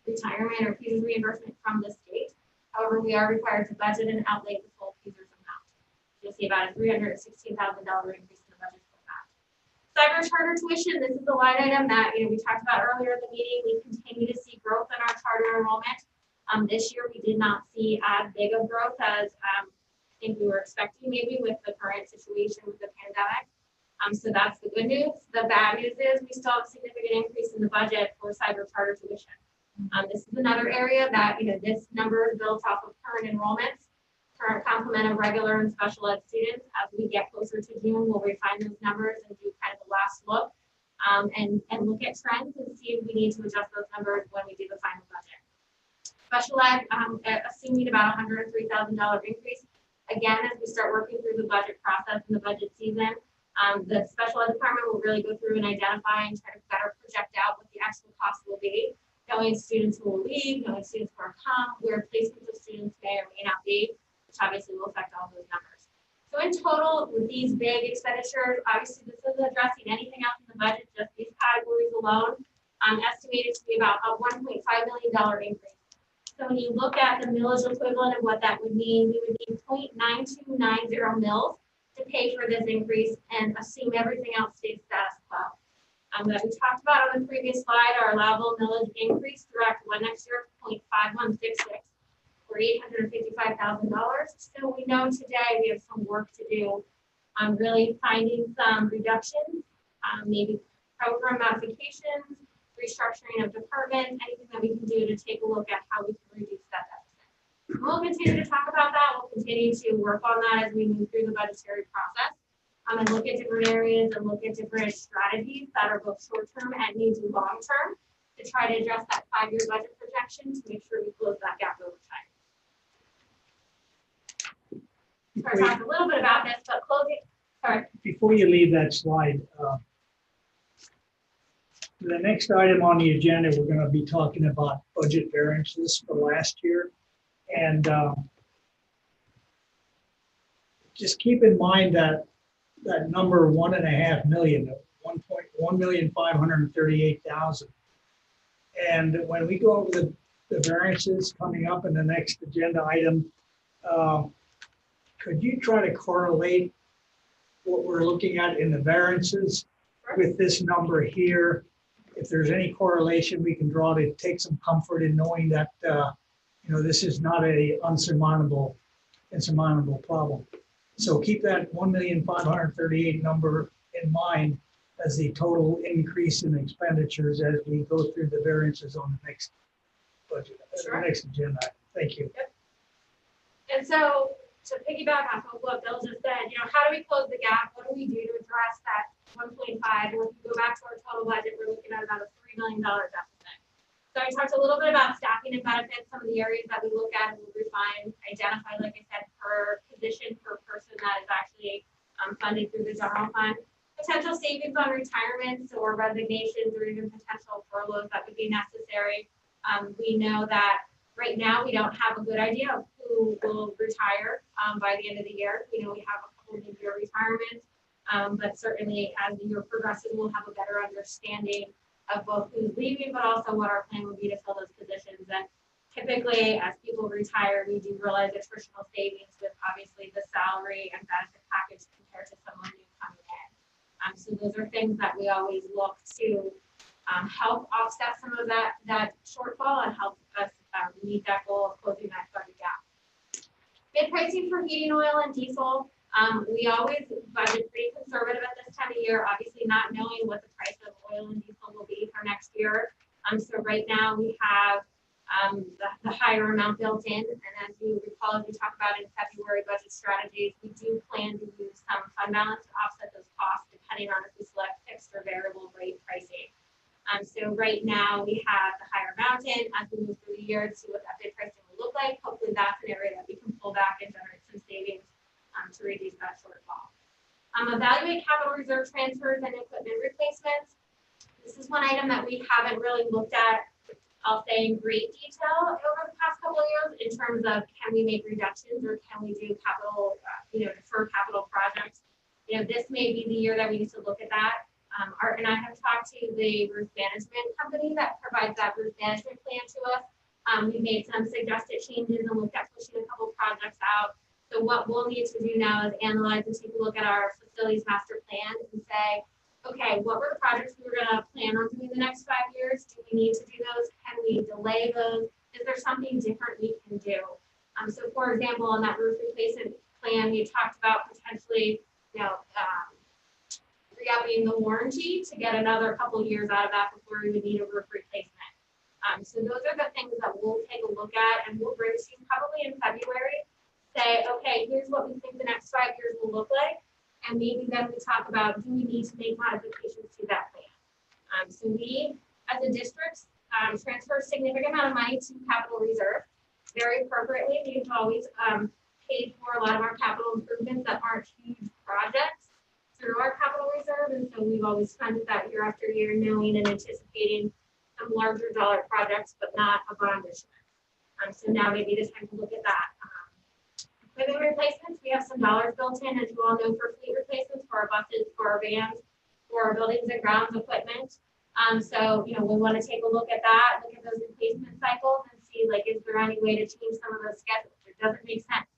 retirement or PESers reimbursement from the state. However, we are required to budget and outlay the full PESers amount. You'll see about a $316,000 increase in the budget for that. Cyber charter tuition, this is the line item that we talked about earlier in the meeting. We continue to see growth in our charter enrollment. This year we did not see as big of growth as I think we were expecting, maybe with the current situation with the pandemic. So that's the good news. The bad news is we still have a significant increase in the budget for cyber charter tuition. This is another area that this number is built off of current enrollments, current complement of regular and special ed students. As we get closer to June, we'll refine those numbers and do kind of a last look and look at trends and see if we need to adjust those numbers when we do the final budget. Special ed, assuming about $103,000 increase. Again, as we start working through the budget process and the budget season, the special ed department will really go through and identify and try to better project out what the actual cost will be, knowing students who will leave, knowing students who are come, where placements of students may or may not be, which obviously will affect all those numbers. So in total, with these big expenditures, obviously this isn't addressing anything else in the budget, just these categories alone, estimated to be about a $1.5 million increase. So when you look at the millage equivalent of what that would mean, we would need 0.9290 mils to pay for this increase and assume everything else stays status quo. That we talked about on the previous slide, our allowable millage increase throughout next year, 0.5166 for $855,000. So we know today we have some work to do on really finding some reductions, maybe program modifications, restructuring of departments, anything that we can do to take a look at how we can reduce that deficit. We'll continue to talk about that. We'll continue to work on that as we move through the budgetary process. And look at different areas and look at different strategies that are both short-term and need to long-term to try to address that 5-year budget projection to make sure we close that gap over time. So I talked a little bit about this, but closing, sorry. Before you leave that slide, the next item on the agenda, we're going to be talking about budget variances for last year. And just keep in mind that number 1.5 million, 1,538,000. And when we go over the variances coming up in the next agenda item, could you try to correlate what we're looking at in the variances with this number here? If there's any correlation we can draw to take some comfort in knowing that this is not a insurmountable problem. So keep that 1,538,000 number in mind as the total increase in expenditures as we go through the variances on the next budget, the next agenda. Thank you. Yep. And so to piggyback off of what Bill just said, how do we close the gap? What do we do to address that 1.5? And if you go back to our total budget, we're looking at about a $3 million deficit. So I talked a little bit about staffing and benefits, some of the areas that we look at and we'll refine, identify, like I said, per position, per person that is actually funded through the general fund. Potential savings on retirements or resignations or even potential furloughs that would be necessary. We know that right now we don't have a good idea of who will retire by the end of the year. We know we have a couple of mid-year retirements, but certainly as the year progresses, we'll have a better understanding of both who's leaving, but also what our plan would be to fill those positions. And typically, as people retire, we do realize attritional savings with obviously the salary and benefit package compared to someone new coming in. So those are things that we always look to help offset some of that shortfall and help us meet that goal of closing that budget gap. Bid pricing for heating oil and diesel. We always budget pretty conservative at this time of year, obviously not knowing what the price of oil and diesel will be for next year. So right now we have the higher amount built in. And as you recall, as we talked about in February budget strategies, we do plan to use some fund balance to offset those costs depending on if we select fixed or variable rate pricing. So right now we have the higher amount in. As we move through the year to see what that bid pricing will look like, hopefully that's an area that we can pull back and generate some savings to reduce that shortfall. Evaluate capital reserve transfers and equipment replacements. This is one item that we haven't really looked at, I'll say, in great detail over the past couple of years in terms of can we make reductions or can we do capital, defer capital projects. This may be the year that we need to look at that. Art and I have talked to the roof management company that provides that roof management plan to us. We made some suggested changes and looked at pushing a couple projects out. So what we'll need to do now is analyze and take a look at our facilities master plan and say, okay, what were the projects we were going to plan on doing the next 5 years? Do we need to do those? Can we delay those? Is there something different we can do? So for example, on that roof replacement plan, we talked about potentially, re-upping the warranty to get another couple years out of that before we would need a roof replacement. So those are the things that we'll take a look at and we'll bring to you probably in February. Say, okay, here's what we think the next 5 years will look like. And maybe then we talk about, do we need to make modifications to that plan? So we, as a district, transfer a significant amount of money to capital reserve. Very appropriately, we've always paid for a lot of our capital improvements that aren't huge projects through our capital reserve. And so we've always spent that year after year, knowing and anticipating some larger dollar projects, but not a bond issuance. So now maybe it is time to look at that. Equipment replacements, we have some dollars built in, as you all know, for fleet replacements, for our buses, for our vans, for our buildings and grounds equipment. So, we want to take a look at that, look at those replacement cycles and see see, like, is there any way to change some of those schedules? It doesn't make sense.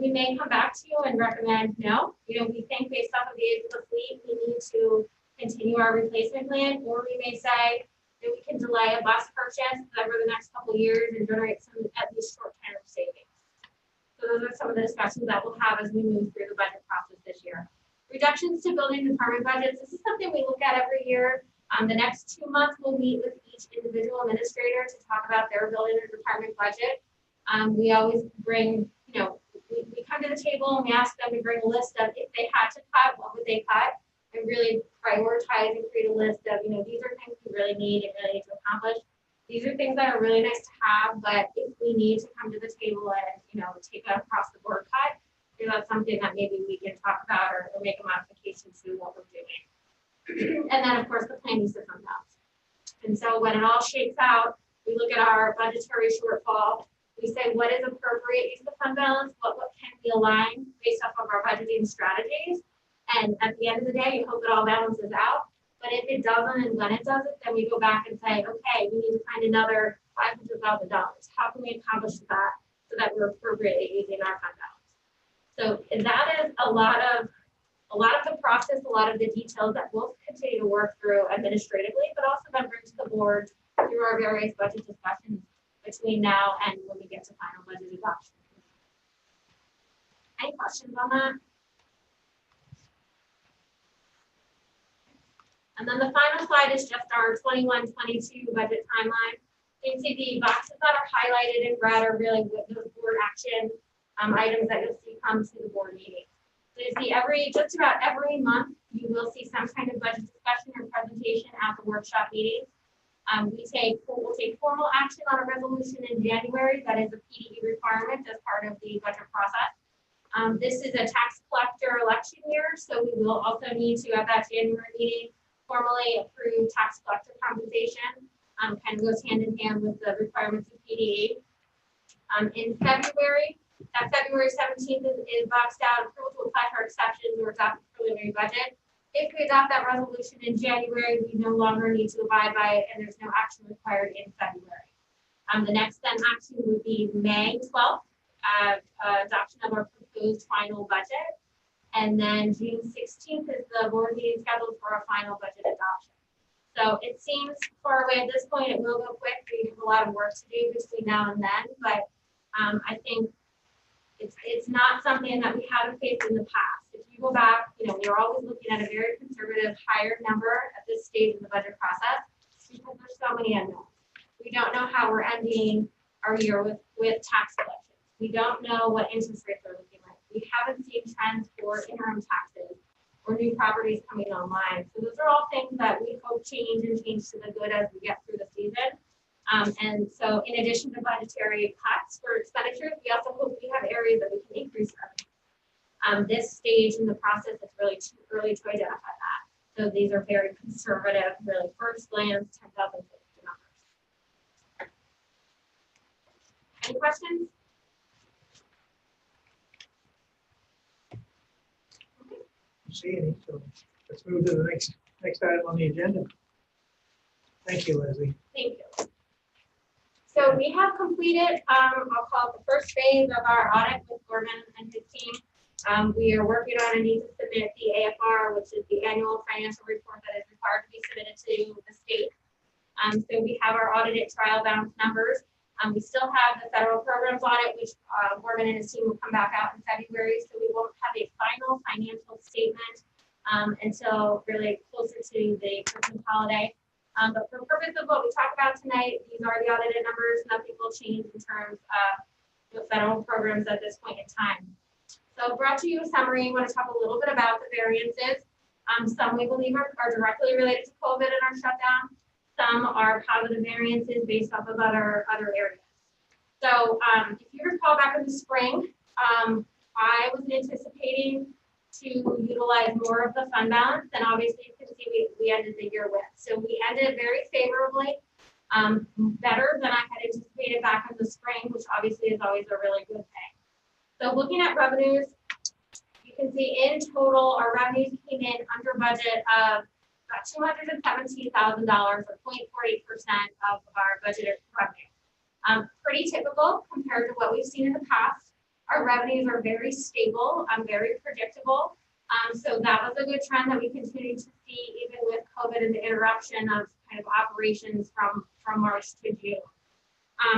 We may come back to you and recommend, no, we think based off of the age of the fleet, we need to continue our replacement plan, or we may say that we can delay a bus purchase over the next couple of years and generate some at least short-term savings. So those are some of the discussions that we'll have as we move through the budget process this year. Reductions to building department budgets. This is something we look at every year. The next 2 months, we'll meet with each individual administrator to talk about their building or department budget. We always bring, we come to the table and we ask them to bring a list of if they had to cut, what would they cut, and really prioritize and create a list of, these are things we really need and really need to accomplish. These are things that are really nice to have, but if we need to come to the table and, take an across the board cut, that's something that maybe we can talk about or make a modification to what we're doing. And then of course the planning system does. And so when it all shakes out, we look at our budgetary shortfall, we say what is appropriate use of the fund balance, what can we align based off of our budgeting strategies. And at the end of the day, you hope it all balances out. But if it doesn't, and when it doesn't, then we go back and say, okay, we need to find another $500,000. How can we accomplish that so that we're appropriately using our fund balance? So that is a lot of the process, a lot of the details that we'll continue to work through administratively, but also then bring to the board through our various budget discussions between now and when we get to final budget adoption. Any questions on that? And then the final slide is just our 21-22 budget timeline. You can see the boxes that are highlighted in red are really those board action items that you'll see come to the board meeting. So you see just about every month, you will see some kind of budget discussion or presentation at the workshop meetings. We'll take formal action on a resolution in January. That is a PDE requirement as part of the budget process. This is a tax collector election year, so we will also need to, at that January meeting, formally approve tax collector compensation. Kind of goes hand in hand with the requirements of PDE. In February, that February 17th is boxed out, approval to apply for exceptions or adopt a preliminary budget. If we adopt that resolution in January, we no longer need to abide by it, and there's no action required in February. The next then action would be May 12th, adoption of our proposed final budget. And then June 16th is the board meeting scheduled for our final budget adoption. So it seems far away at this point. It will go quick. We have a lot of work to do between now and then, but I think it's not something that we haven't faced in the past. If you go back, we're always looking at a very conservative, higher number at this stage of the budget process because there's so many unknowns. We don't know how we're ending our year with tax collections. We don't know what interest rates are looking like. We haven't seen trends for interim taxes or new properties coming online. So those are all things that we hope change and change to the good as we get through the season. And so in addition to budgetary cuts for expenditures, we also hope we have areas that we can increase revenue. This stage in the process, it's really too early to identify that. So these are very conservative, really first glance, 10,000 numbers. Any questions? See any, so let's move to the next item on the agenda. Thank you, Leslie. Thank you. So we have completed, I'll call it the first phase of our audit with Gorman and his team. We are working on a need to submit the AFR, which is the annual financial report that is required to be submitted to the state. So we have our audited trial balance numbers. We still have the federal programs audit, which Gorman and his team will come back out in February. So we won't have a final financial statement until really closer to the Christmas holiday. But for the purpose of what we talked about tonight, these are the audited numbers. Nothing will change in terms of the federal programs at this point in time. So brought to you a summary. I want to talk a little bit about the variances. Some we believe are directly related to COVID and our shutdown. Some are positive variances based off of other areas. So if you recall back in the spring, I was anticipating to utilize more of the fund balance, and obviously you can see we ended the year with. So we ended very favorably, better than I had anticipated back in the spring, which obviously is always a really good thing. So looking at revenues, you can see in total our revenues came in under budget of about $217,000 or 0.48% of our budgeted revenue. Pretty typical compared to what we've seen in the past. Our revenues are very stable, very predictable. So that was a good trend that we continue to see even with COVID and the interruption of kind of operations from March to June.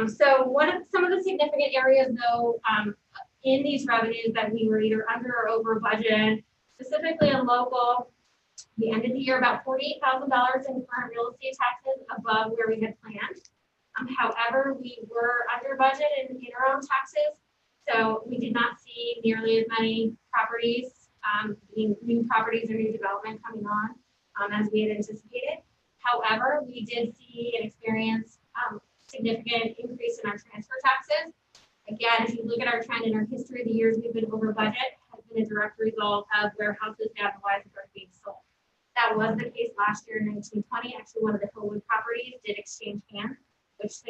So some of the significant areas though, in these revenues that we were either under or over budget, specifically in local, we ended the year about $48,000 in current real estate taxes above where we had planned. However, we were under budget in our own taxes, so we did not see nearly as many properties, new properties or new development coming on as we had anticipated. However, we did see and experience significant increase in our transfer taxes. Again, if you look at our trend in our history, the years we've been over budget has been a direct result of where houses down the lines are being sold. That was the case last year in 1920. Actually, one of the Hillwood properties did exchange hands, which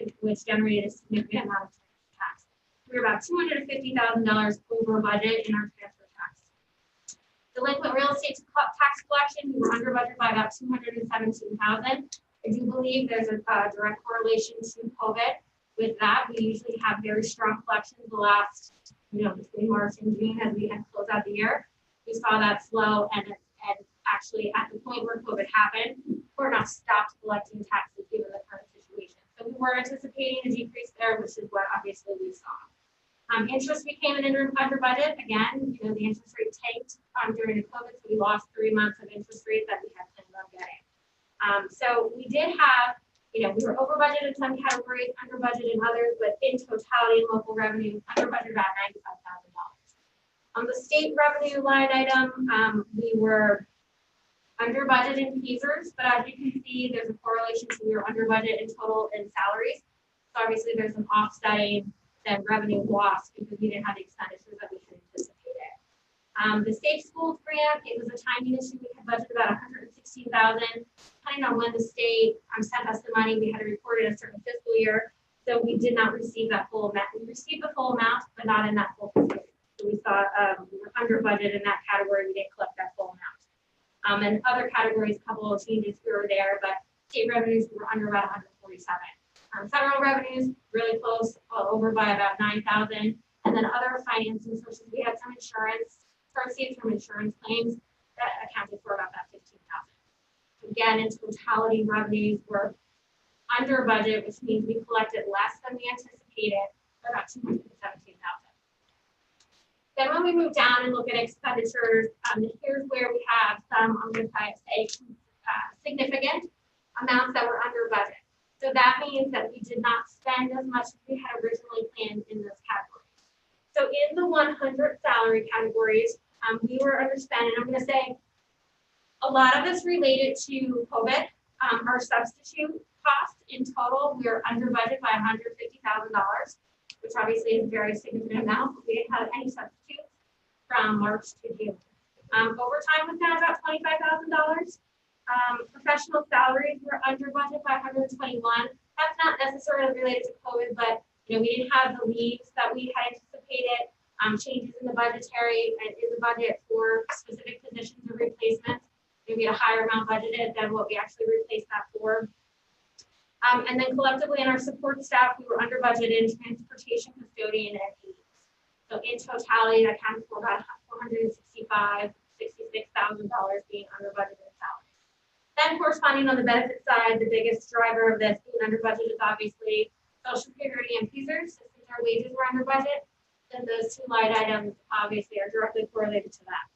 generated a significant amount of transfer tax. We were about $250,000 over budget in our transfer tax. Delinquent real estate tax collection, we were under budget by about $217,000. I do believe there's a direct correlation to COVID. With that, we usually have very strong collections the last, between March and June as we had closed out the year. We saw that slow and actually at the point where COVID happened, we're not stopped collecting taxes given the current situation. So we were anticipating a decrease there, which is what obviously we saw. Interest became an under budget. Again, the interest rate tanked during the COVID, so we lost 3 months of interest rates that we had planned on getting. So we did have, we were over budget in some categories, under budget in others, but in totality in local revenue, under budget about $95,000. On the state revenue line item, we were under budget in feasors, but as you can see, there's a correlation to we were under budget in total in salaries. So obviously there's an offsetting then revenue loss because we didn't have the expenditures that we had anticipated. The state schools grant, it was a timing issue. We had budgeted about $116,000. Depending on when the state sent us the money, we had to report it in a certain fiscal year. So we did not receive that full amount. We received the full amount, but not in that full fiscal year. So we thought we were under budget in that category. We didn't collect that full amount. And other categories, a couple of changes here or there, but state revenues were under about 147. Federal revenues really close, over by about 9,000, and then other financing sources. We had some insurance proceeds from insurance claims that accounted for about that 15,000. Again, in totality, revenues were under budget, which means we collected less than we anticipated, for about 217,000. Then when we move down and look at expenditures, here's where we have some, I'm going to say, significant amounts that were under budget. So that means that we did not spend as much as we had originally planned in this category. So in the 100 salary categories, we were underspent, and I'm going to say a lot of this related to COVID. Our substitute costs in total, we are under budget by $150,000, which obviously is a very significant amount. We didn't have any substitutes from March to June. Overtime was down about $25,000. Professional salaries were under budget by $121,000. That's not necessarily related to COVID, but we didn't have the leaves that we had anticipated. Changes in the budgetary and in the budget for specific positions or replacements. We had a higher amount budgeted than what we actually replaced that for. And then collectively in our support staff, we were under budget in transportation, custodian, and aides. So in totality, that accounted for about $466,000 being under budget in salaries. Then corresponding on the benefit side, the biggest driver of this being under budget is obviously Social Security and feasors. Since our wages were under budget, then those two line items obviously are directly correlated to that.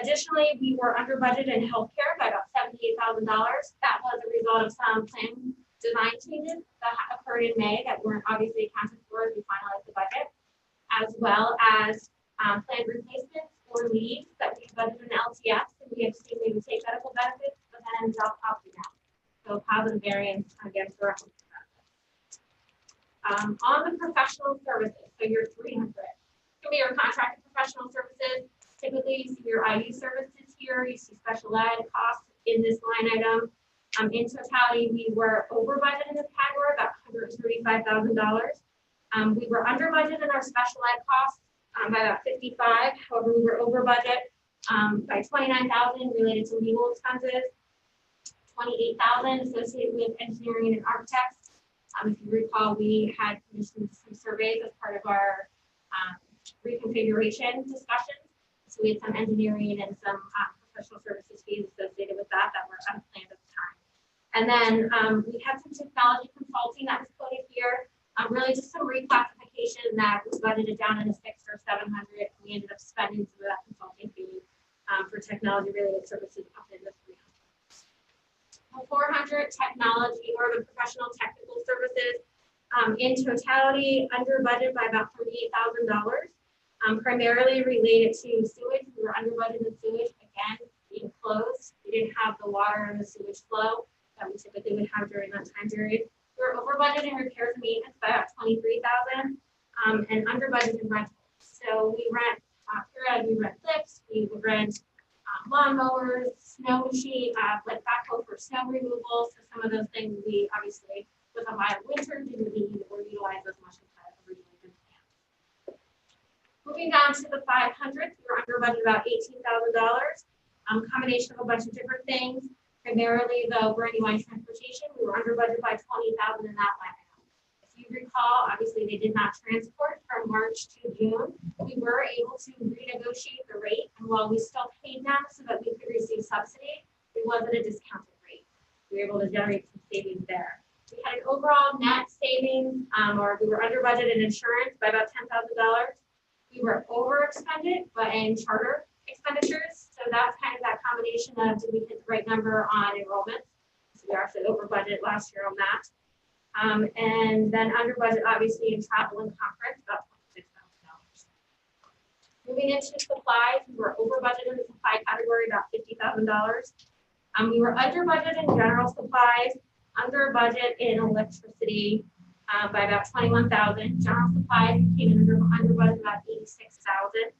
Additionally, we were under budget in healthcare by about $78,000. That was a result of some plan design changes that occurred in May that weren't obviously accounted for as we finalized the budget, as well as planned replacements or leaves that we budgeted in LTS, and we have seen we would take medical benefits, but then ended up opting out. So positive variance again for us. On the professional services, so your 300, can be your contracted professional services. Typically, you see your IU services here. You see special ed costs in this line item. In totality, we were over budget in this category, about $135,000. We were under budget in our special ed costs by about $55,000. However, we were over budget by $29,000 related to legal expenses, $28,000 associated with engineering and architects. If you recall, we had commissioned some surveys as part of our reconfiguration discussions. So we had some engineering and some professional services fees associated with that were unplanned at the time. And then we had some technology consulting that was quoted here. Really just some reclassification that was budgeted down in the 600 or 700. We ended up spending some of that consulting fee for technology related services up in the 300. 400 technology or the professional technical services in totality under budget by about $38,000, primarily related to sewage. We were under budget in sewage, again, being closed. We didn't have the water and the sewage flow that we typically would have during that time period. We were over budget in repairs and maintenance by about $23,000 and under budget in rentals. So we rent lifts, we would rent lawnmowers, snow machine, like backhoe for snow removal. So some of those things we obviously with a mild winter didn't need or utilize as much as had originally been planned. Moving down to the 500, we were under budget about $18,000. Combination of a bunch of different things. Primarily the Brandywine Transportation, we were under budget by $20,000 in that line item. If you recall, obviously they did not transport from March to June. We were able to renegotiate the rate, and while we still paid them so that we could receive subsidy, it wasn't a discounted rate. We were able to generate some savings there. We had an overall net savings, or we were under budget in insurance by about $10,000. We were over expended, but in charter expenditures. So that's kind of that combination of did we hit the right number on enrollments? So we are actually over budget last year on that. And then under budget, obviously, in travel and conference, about $26,000. Moving into supplies, we were over budget in the supply category, about $50,000. We were under budget in general supplies, under budget in electricity by about $21,000. General supplies came in under budget about $86,000.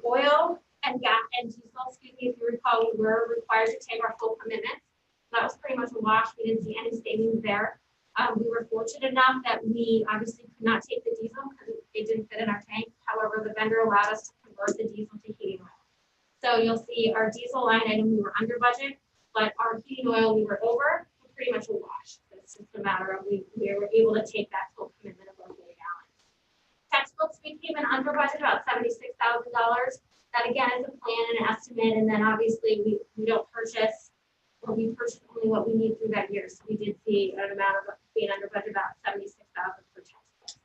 Oil and gas and diesel, excuse me, if you recall, we were required to take our full commitment. That was pretty much a wash. We didn't see any savings there. We were fortunate enough that we obviously could not take the diesel because it didn't fit in our tank. However, the vendor allowed us to convert the diesel to heating oil. So you'll see our diesel line item, we were under budget, but our heating oil, we were over, pretty much a wash. It's just a matter of we were able to take that full commitment of 1 million gallons. Textbooks, we came in under budget about $76,000. That again is a plan and an estimate, and then obviously we don't purchase, or we purchase only what we need through that year. So we did see an amount of being under budget about $76,000 for textbooks.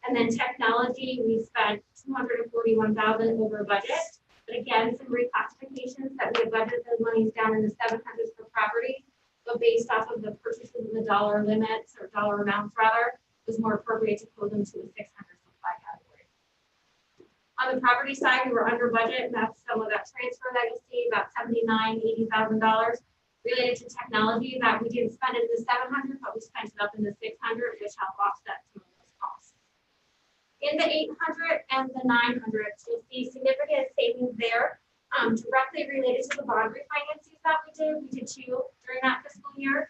And then technology, we spent $241,000 over budget. But again, some reclassifications that we had budgeted those monies down in the 700s for property, but based off of the purchases and the dollar limits or dollar amounts rather, it was more appropriate to code them to a 600 supply category. On the property side, we were under budget, and that's some of that transfer that you'll see, about $79,000, $80,000 related to technology that we didn't spend in the 700, but we spent it up in the 600, which helped offset some of those costs. In the 800 and the 900, you'll see significant savings there, directly related to the bond refinances that we did 2 during that fiscal year.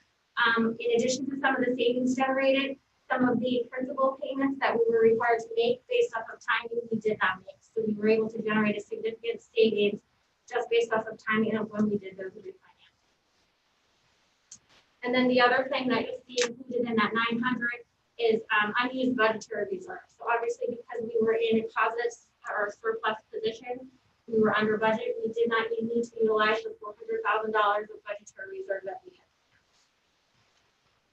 In addition to some of the savings generated, some of the principal payments that we were required to make based off of timing, we did not make. So we were able to generate a significant savings just based off of timing of when we did those refinances. And then the other thing that you'll see included in that 900 is unused budgetary reserves. So obviously, because we were in a positive or surplus position, we were under budget. We did not need to utilize the $400,000 of budgetary reserve that we had.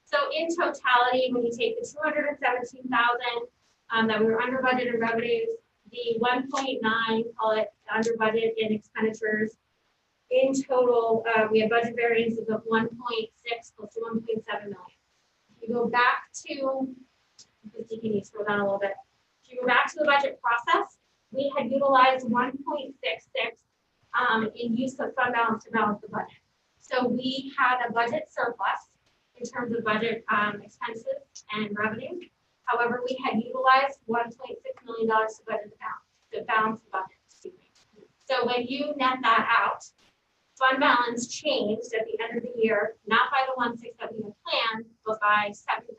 So in totality, when you take the $217,000 that we were under budget in revenues, the 1.9, call it under budget in expenditures, in total, we have budget variances of 1.6 close to 1.7 million. If you go back to, can you scroll down a little bit? If you go back to the budget process, we had utilized 1.66 in use of fund balance to balance the budget. So we had a budget surplus in terms of budget expenses and revenue. However, we had utilized $1.6 million to budget to balance the budget. Excuse me. So when you net that out, fund balance changed at the end of the year, not by the 1.6 that we had planned, but by $7,000.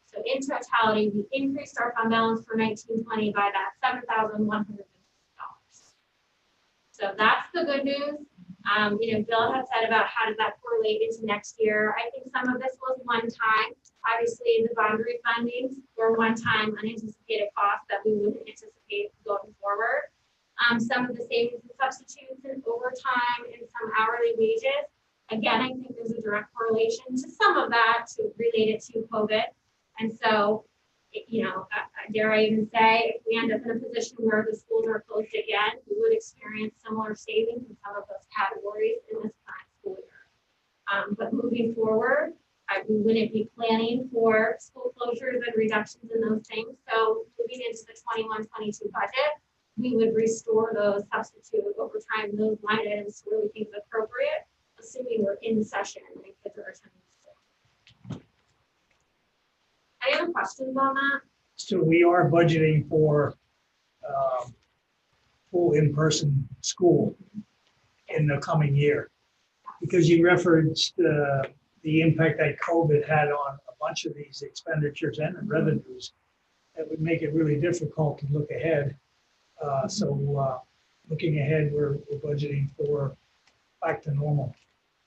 So in totality, we increased our fund balance for 1920 by that $7,150. So that's the good news. Bill had said about how does that correlate into next year. I think some of this was one time. Obviously, the bond refundings were one time unanticipated costs that we wouldn't anticipate going forward. Some of the savings and substitutes and overtime and some hourly wages. Again, I think there's a direct correlation to some of that to relate it to COVID. And so, dare I even say, if we end up in a position where the schools are closed again, we would experience similar savings in some of those categories in this current school year. But moving forward, we wouldn't be planning for school closures and reductions in those things. So moving into the 21-22 budget, we would restore those substitute overtime, those line items to where we think is appropriate, assuming we're in session and kids are attending school. Any other questions on that? So we are budgeting for full in-person school in the coming year. Because you referenced the impact that COVID had on a bunch of these expenditures and the revenues, that would make it really difficult to look ahead. Looking ahead, we're budgeting for back to normal.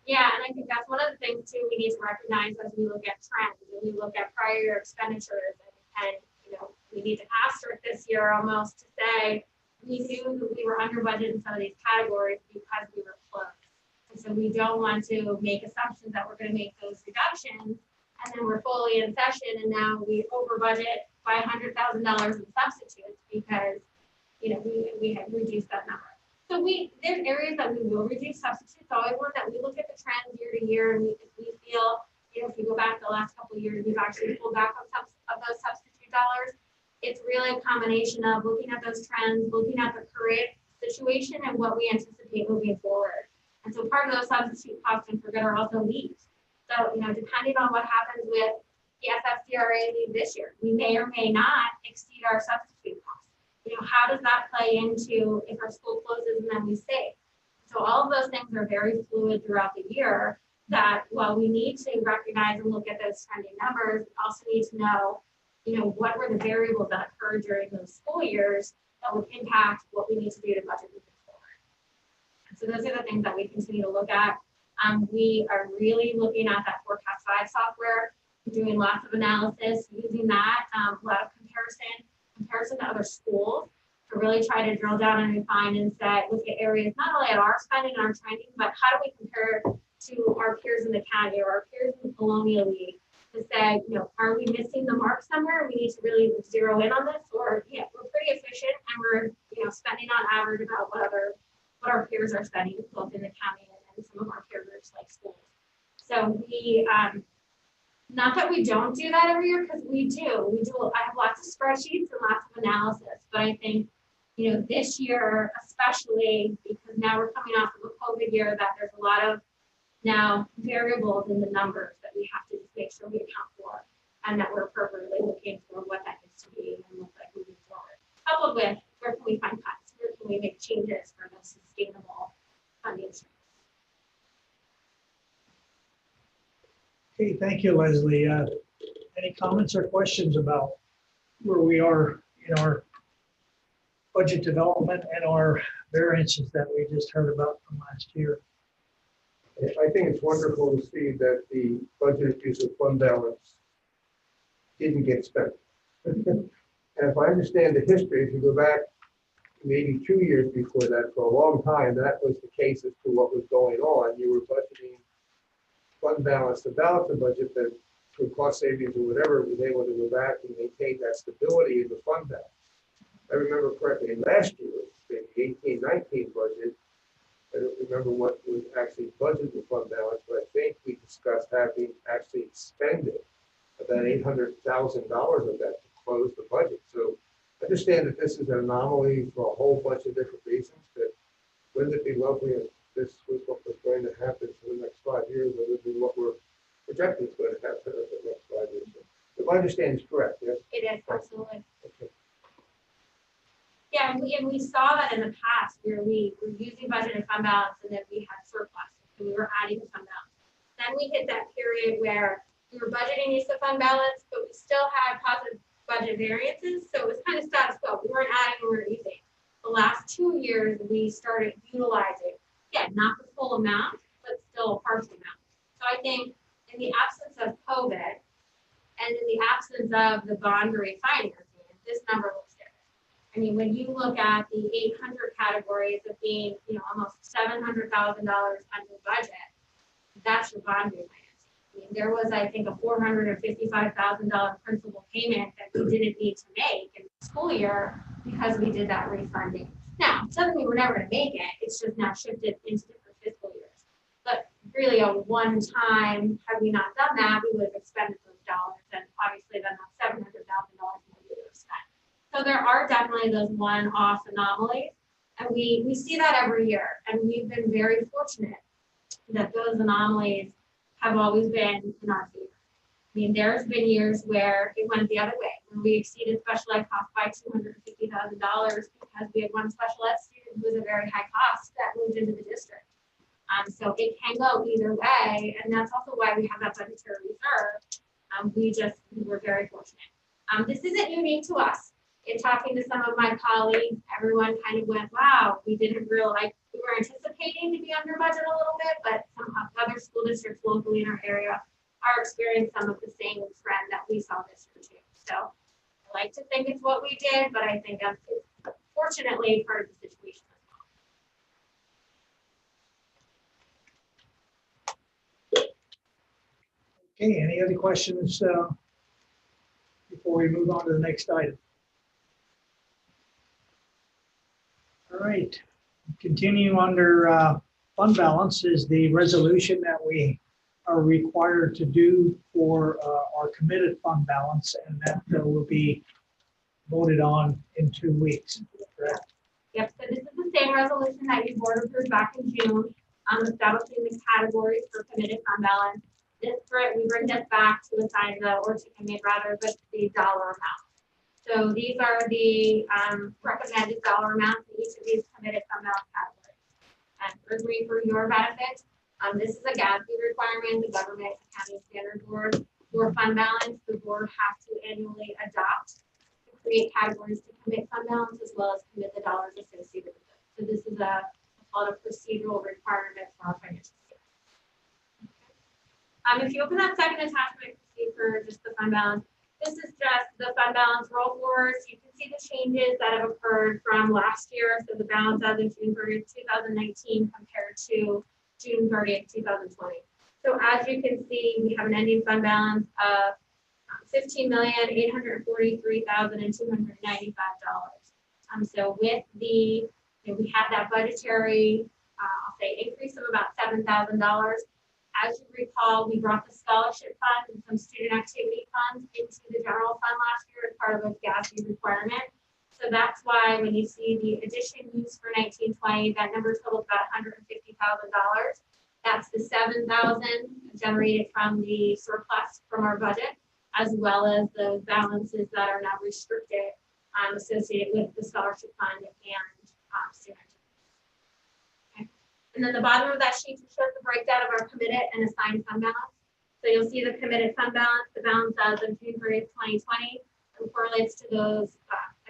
Yeah, and I think that's one of the things too we need to recognize as we look at trends and we look at prior year expenditures and we need to asterisk this year almost to say we knew that we were under budget in some of these categories because we were closed. And so we don't want to make assumptions that we're going to make those reductions and then we're fully in session and now we over budget by $100,000 in substitutes because we have reduced that number. So there's areas that we will reduce substitutes. So I want that we look at the trends year to year, and if we feel, if you go back the last couple of years, we've actually pulled back on some of those substitute dollars. It's really a combination of looking at those trends, looking at the current situation, and what we anticipate moving forward. And so part of those substitute costs, and forget, are also leaves. So depending on what happens with the FFCRA leave this year, we may or may not exceed our substitute costs. How does that play into if our school closes and then we save? So all of those things are very fluid throughout the year that while we need to recognize and look at those trending numbers, we also need to know, what were the variables that occurred during those school years that would impact what we need to do to budget moving forward. And so those are the things that we continue to look at. We are really looking at that Forecast 5 software, doing lots of analysis, using that, a lot of comparison to other schools to really try to drill down and refine and look at areas not only at our spending and our trending, but how do we compare to our peers in the county or our peers in the Colonial League to say, are we missing the mark somewhere? We need to really zero in on this, or we're pretty efficient and we're spending on average about what our peers are spending both in the county and some of our peer groups like schools. So we not that we don't do that every year, because we do. I have lots of spreadsheets and lots of analysis, but I think, this year, especially because now we're coming off of a COVID year, that there's a lot of now variables in the numbers that we have to just make sure we account for and that we're appropriately looking for what that needs to be and look like moving forward. Coupled with where can we find cuts? Where can we make changes for those sustainable funding streams? Okay, thank you, Leslie. Any comments or questions about where we are in our budget development and our variances that we just heard about from last year? I think it's wonderful to see that the budget use of fund balance didn't get spent. And if I understand the history, if you go back maybe 2 years before that, for a long time, that was the case as to what was going on. You were budgeting fund balance to balance the budget that through cost savings or whatever was able to go back and maintain that stability in the fund balance. I remember correctly last year, the 18-19 budget, I don't remember what was actually budgeted in fund balance, but I think we discussed having actually expended about $800,000 of that to close the budget. So I understand that this is an anomaly for a whole bunch of different reasons, but wouldn't it be lovely if this was what was going to happen for the next 5 years, or would it be what we're projecting is going to happen for the next 5 years? If my understanding is correct, yes? It is, absolutely. Okay. Yeah, and we saw that in the past where we were using budget and fund balance and then we had surplus and we were adding to fund balance. Then we hit that period where we were budgeting use of fund balance, but we still had positive budget variances. So it was kind of status quo. We weren't adding, we weren't using. The last 2 years, we started utilizing again, not the full amount, but still a partial amount. So I think in the absence of COVID and in the absence of the bond refinancing, this number looks good. I mean, when you look at the 800 categories of being, almost $700,000 under budget, that's your bond refinancing. I mean, there was, I think, a $455,000 principal payment that we didn't need to make in the school year because we did that refunding. Now, it doesn't mean we're never going to make it. It's just now shifted into different fiscal years. But really, a one-time, had we not done that, we would have expended those dollars, and obviously then that $700,000 we would have spent. So there are definitely those one-off anomalies, and we see that every year, and we've been very fortunate that those anomalies have always been in our favor. I mean, there's been years where it went the other way, when we exceeded special ed cost by $250,000 because we had one special ed student who was a very high cost that moved into the district. So it can go either way, and that's also why we have that budgetary reserve. We were very fortunate. This isn't unique to us. In talking to some of my colleagues, everyone kind of went, wow, we didn't realize, we were anticipating to be under budget a little bit, but some other school districts locally in our area are experiencing some of the same trend that we saw this year too. So I like to think it's what we did, but I think it's fortunately part of the situation as well. Okay, any other questions before we move on to the next item? All right, continue under fund balance is the resolution that we are required to do for our committed fund balance, and that will be voted on in 2 weeks, correct? Yep, so this is the same resolution that your board approved back in June, establishing the categories for committed fund balance. We bring this back to assign or to commit rather, but the dollar amount. So these are the recommended dollar amounts in each of these committed fund balance categories. And for your benefit, this is a GASB requirement, the Government Accounting Standard Board for fund balance. The board has to annually adopt to create categories to commit fund balance as well as commit the dollars associated with it. So this is a procedural requirement for our financial statement. If you open that second attachment, you see for just the fund balance, this is just the fund balance roll forwards. You can see the changes that have occurred from last year. So the balance as of June 30th, 2019 compared to June 30th, 2020. So as you can see, we have an ending fund balance of $15,843,295. So with the, we have that budgetary, I'll say increase of about $7,000. As you recall, we brought the scholarship fund and some student activity funds into the general fund last year as part of a GASB requirement. So that's why when you see the addition used for 1920, that number totals about $150,000. That's the $7,000 generated from the surplus from our budget, as well as the balances that are now restricted associated with the scholarship fund and student activity. And then the bottom of that sheet shows the breakdown of our committed and assigned fund balance. So you'll see the committed fund balance, the balance as of June 30th, 2020, and correlates to those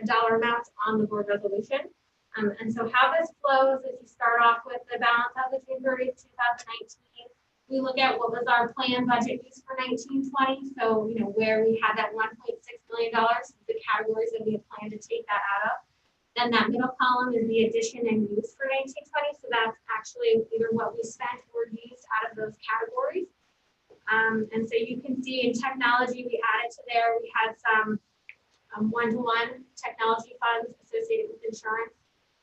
dollar amounts on the board resolution. And so how this flows is you start off with the balance as of June 30th, 2019. We look at what was our planned budget use for 1920. So, where we had that $1.6 million, the categories that we had planned to take that out of. Then that middle column is the addition and use for 1920. So that's actually either what we spent or used out of those categories. And so you can see in technology, we added to there, we had some one-to-one technology funds associated with insurance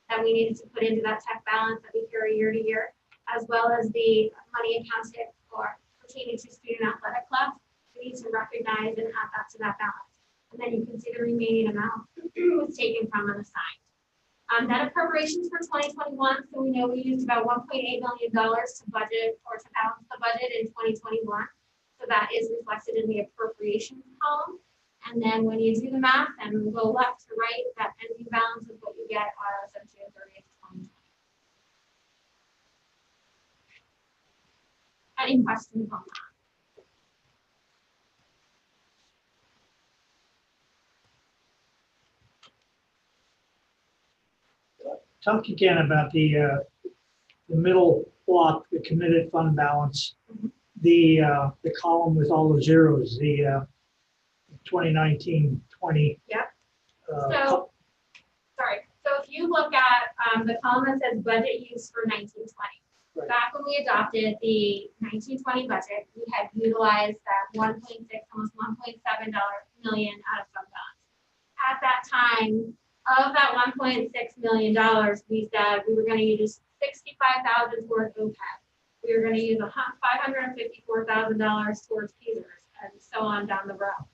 that we needed to put into that tech balance that we carry year to year, as well as the money accounted for pertaining to student athletic clubs. We need to recognize and add that to that balance. And then you can see the remaining amount was taken from unassigned. That appropriations for 2021, so we know we used about $1.8 million to budget or to balance the budget in 2021. So that is reflected in the appropriations column. And then when you do the math and go left to right, that ending balance is what you get as of June 30th, 2020. Any questions on that? Talk again about the the middle block, the committed fund balance, the column with all the zeros, the 2019-20. Yep. uh, So, sorry, so if you look at, the column that says budget use for 1920. Right. Back when we adopted the 1920 budget, we had utilized that 1.6, almost 1.7 million out of fund balance. At that time, of that 1.6 million dollars, we said we were going to use 65,000 towards OPEB. We were going to use $554,000 towards PSERS, and so on down the road.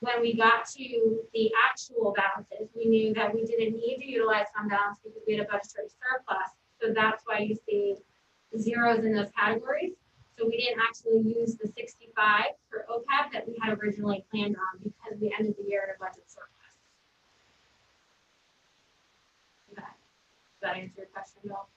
When we got to the actual balances, we knew that we didn't need to utilize fund balance because we had a budgetary surplus. So that's why you see zeros in those categories. So we didn't actually use the 65 for OPEB that we had originally planned on because we ended the year in a budget surplus. Does that answer your question, Bill?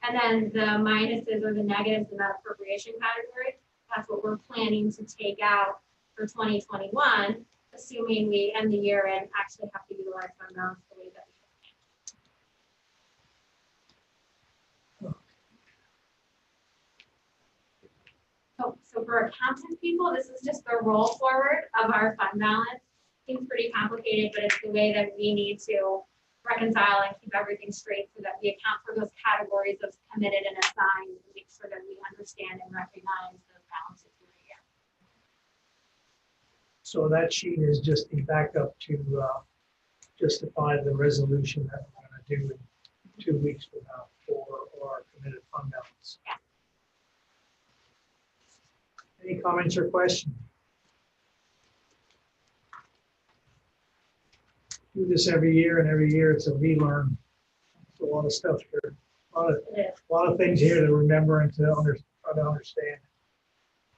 And then the minuses or the negatives in that appropriation category, that's what we're planning to take out for 2021, assuming we end the year and actually have to utilize fund balance the way that we have. So for accountant people, this is just the roll forward of our fund balance. Seems pretty complicated, but it's the way that we need to reconcile and keep everything straight so that we account for those categories of committed and assigned and make sure that we understand and recognize those balances through the year. So that sheet is just the backup to justify the resolution that we're going to do in 2 weeks from now for our committed fund balance. Yeah. Any comments or questions? Do this every year, and every year it's a relearn. It's a lot of stuff here, a lot of things here to remember and to try to understand.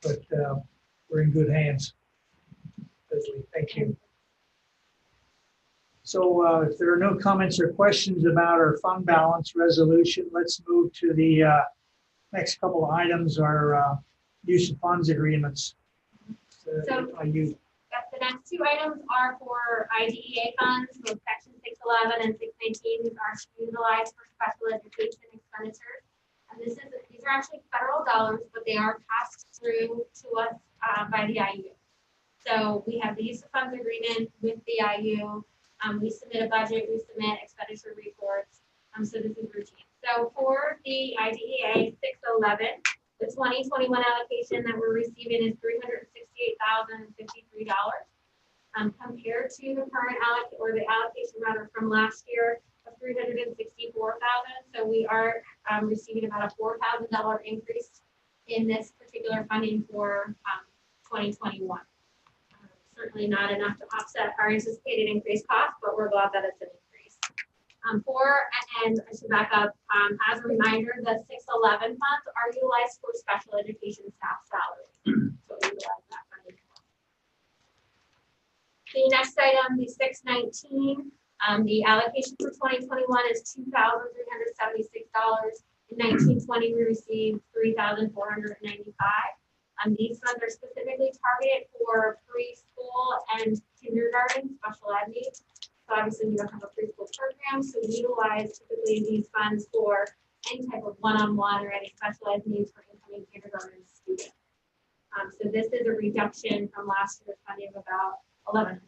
But we're in good hands. Leslie, thank you. So if there are no comments or questions about our fund balance resolution, let's move to the next couple of items, our use of funds agreements. The next two items are for IDEA funds, so section 611 and 619 are utilized for special education expenditures. And these are actually federal dollars, but they are passed through to us by the IU. So we have the use of funds agreement with the IU. We submit a budget, we submit expenditure reports. So this is routine. So for the IDEA 611, the 2021 allocation that we're receiving is $368,053, compared to the current allocation rather from last year of $364,000. So we are receiving about a $4,000 increase in this particular funding for 2021. Certainly not enough to offset our anticipated increased cost, but we're glad that it's an increase. And I should back up, as a reminder, the 611 funds are utilized for special education staff salaries. So we utilize that funding. The next item, the 619, the allocation for 2021 is $2,376. In 1920, we received $3,495. These funds are specifically targeted for preschool and kindergarten special ed needs. So obviously we don't have a preschool program, so we utilize typically these funds for any type of one-on-one or any special ed needs for incoming kindergarten students. So this is a reduction from last year's funding of about $1,100.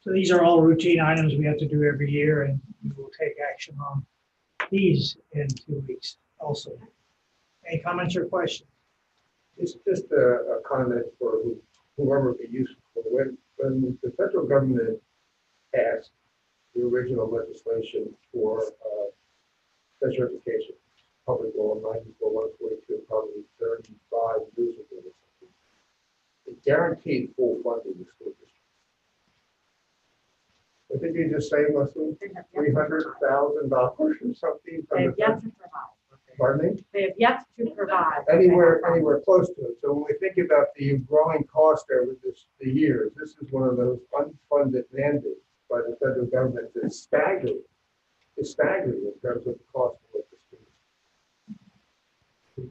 So these are all routine items we have to do every year, and we will take action on these in 2 weeks also. Any comments or questions? It's just a comment for whoever would be useful. When the federal government passed the original legislation for special education, public law 94-142, probably 35 years ago or something, it guaranteed full funding to school districts. What did you just say, Leslie? $300,000 or something? They have yet to provide. Pardon me? They have yet to provide. Anywhere close to it. So when we think about the growing cost over the years, this is one of those unfunded mandates by the federal government that's staggering. It's staggering in terms of the cost of what the students.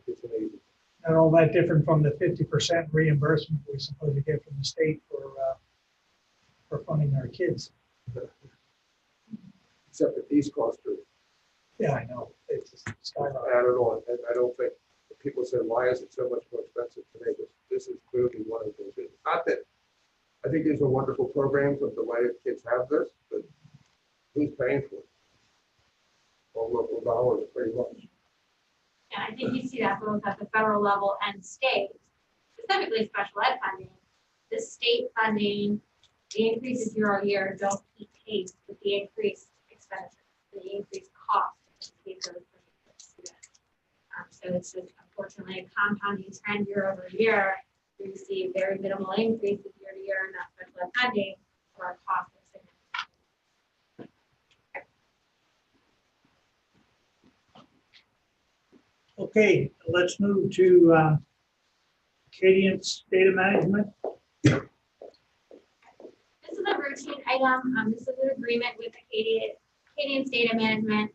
It's amazing. Not all that different from the 50% reimbursement we're supposed to get from the state for funding our kids. except that these costs are, Yeah, I know. It's just skyrocketing. I don't know, I don't think, people say, why is it so much more expensive today? This is clearly one of those. It's not that, I think these are wonderful programs, I'm delighted kids have this, but who's paying for it? Well, local dollars, pretty much. And I think you see that both at the federal level and state, specifically special ed funding. The state funding, the increases year on year don't keep pace with the increased expenditure, the increased cost to pay for the students. So it's just unfortunately a compounding trend year over year. We see very minimal increases year to year in that special ed funding, so our costs are significant. Okay, let's move to Acadian's data management. This is a routine item. This is an agreement with Acadian's data management.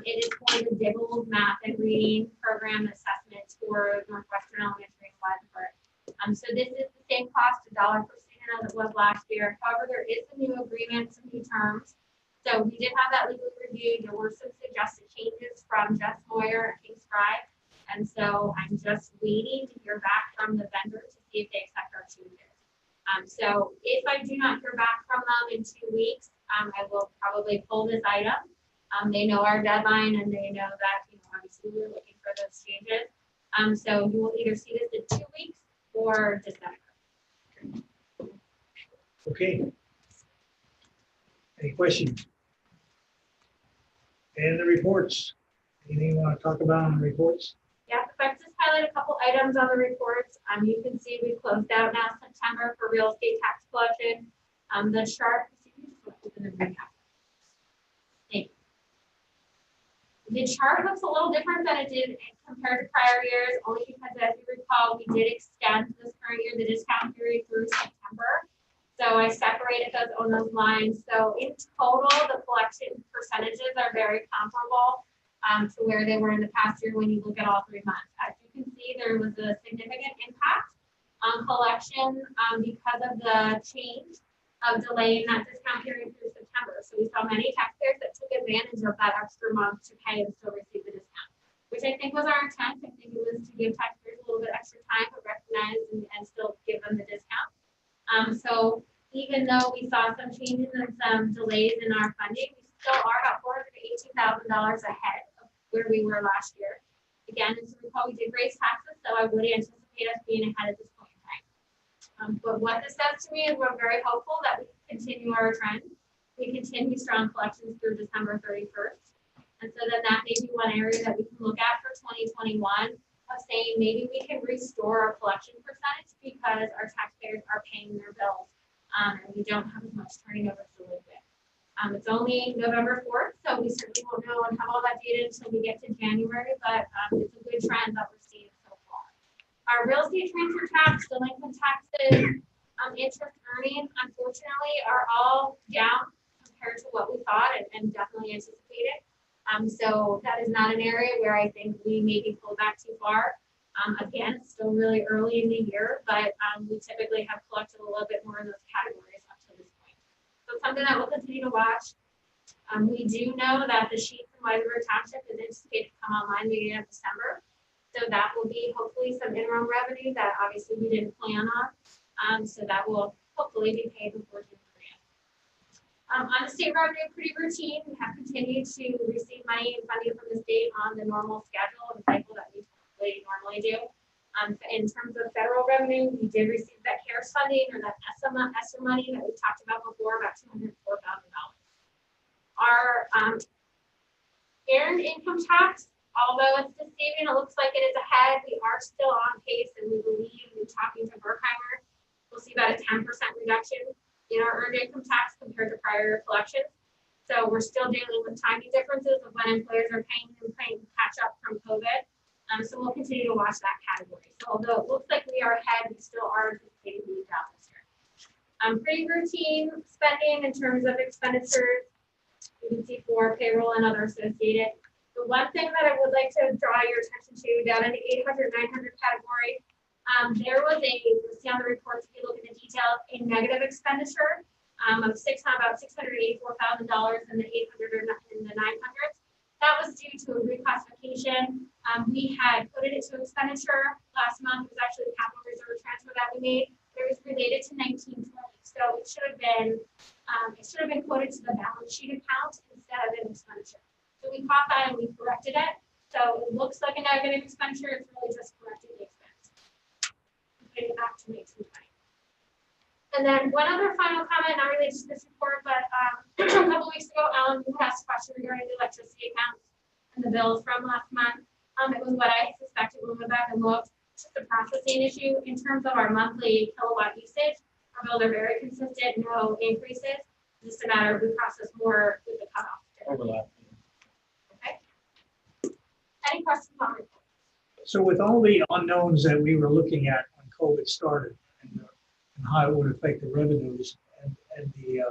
It is for the Dibble math and reading program assessments for Northwestern Elementary and Budgetary. So this is the same cost, $1 per student as it was last year. However, there is a new agreement, some new terms. So we did have that legally reviewed. There were some suggested changes from Jess Moyer at King's Fry. And so I'm just waiting to hear back from the vendor to see if they accept our changes. So if I do not hear back from them in 2 weeks, I will probably pull this item. They know our deadline and they know that, obviously we're looking for those changes. So you will either see this in 2 weeks or December. Okay. Any questions? And the reports. Anything you want to talk about on the reports? Yeah, if I just highlight a couple items on the reports, you can see we closed out now September for real estate tax collection. The chart, thank you. The chart looks a little different than it did compared to prior years, only because as you recall, we did extend this current year the discount period through September. So I separated those on those lines. So in total, the collection percentages are very comparable to where they were in the past year when you look at all 3 months. As you can see, there was a significant impact on collection because of the change of delaying that discount period through September. So we saw many taxpayers that took advantage of that extra month to pay and still receive the discount, which I think was our intent. I think it was to give taxpayers a little bit extra time to recognize and still give them the discount. So even though we saw some changes and some delays in our funding, we still are about $418,000 ahead of where we were last year. Again, as you recall, we did raise taxes, so I would anticipate us being ahead at this point in time. But what this says to me is we're very hopeful that we can continue our trend. We continue strong collections through December 31st. And so then that may be one area that we can look at for 2021 of saying maybe we can restore our collection percentage because our taxpayers are paying their bills and we don't have as much turning over to delinquent. It's only November 4th, so we certainly won't know and have all that data until we get to January, but it's a good trend that we're seeing so far. Our real estate transfer tax, delinquent taxes, interest earnings, unfortunately, are all down compared to what we thought and definitely anticipated. So that is not an area where I think we maybe pull back too far. Again, it's still really early in the year, but we typically have collected a little bit more in those categories up to this point. So it's something that we'll continue to watch. We do know that the Sheets and Weisberg Township is anticipated to come online beginning of December. So that will be hopefully some interim revenue that obviously we didn't plan on. So that will hopefully be paid before June 30th. On the state revenue, pretty routine. We have continued to receive money and funding from the state on the normal schedule and cycle that we normally do. In terms of federal revenue, we did receive that CARES funding or that ESSA money that we talked about before, about $204,000. Our earned income tax, although it's deceiving, it looks like it is ahead. We are still on pace, and we believe, we're talking to Berkheimer, we'll see about a 10% reduction in our earned income tax compared to prior collections. So we're still dealing with timing differences of when employers are paying catch up from COVID. So we'll continue to watch that category. So although it looks like we are ahead, we still are anticipating being down this year. Pretty routine spending in terms of expenditures. You can see for payroll and other associated. The one thing that I would like to draw your attention to down in the 800, 900 category, there was you'll see on the reports, if you look at the details, a negative expenditure of about $684,000 in the 800 or in the 900s. That was due to a reclassification. We had put it into expenditure last month. It was actually the capital reserve transfer that we made. It was related to 1920. So it should have been quoted to the balance sheet account instead of an expenditure. So we caught that and we corrected it. So it looks like a negative expenditure. It's really just correcting the expense. Putting it back to 1920. And then one other final comment, not related to this report, but a couple weeks ago, Alan, you asked a question regarding the electricity accounts and the bills from last month. It was what I suspected when we went back and looked. It's just a processing issue in terms of our monthly kilowatt usage. Our bills are very consistent, no increases. It's just a matter of we process more with the cutoff. Overlap. Okay. Any questions on it? So with all the unknowns that we were looking at when COVID started and how it would affect the revenues and the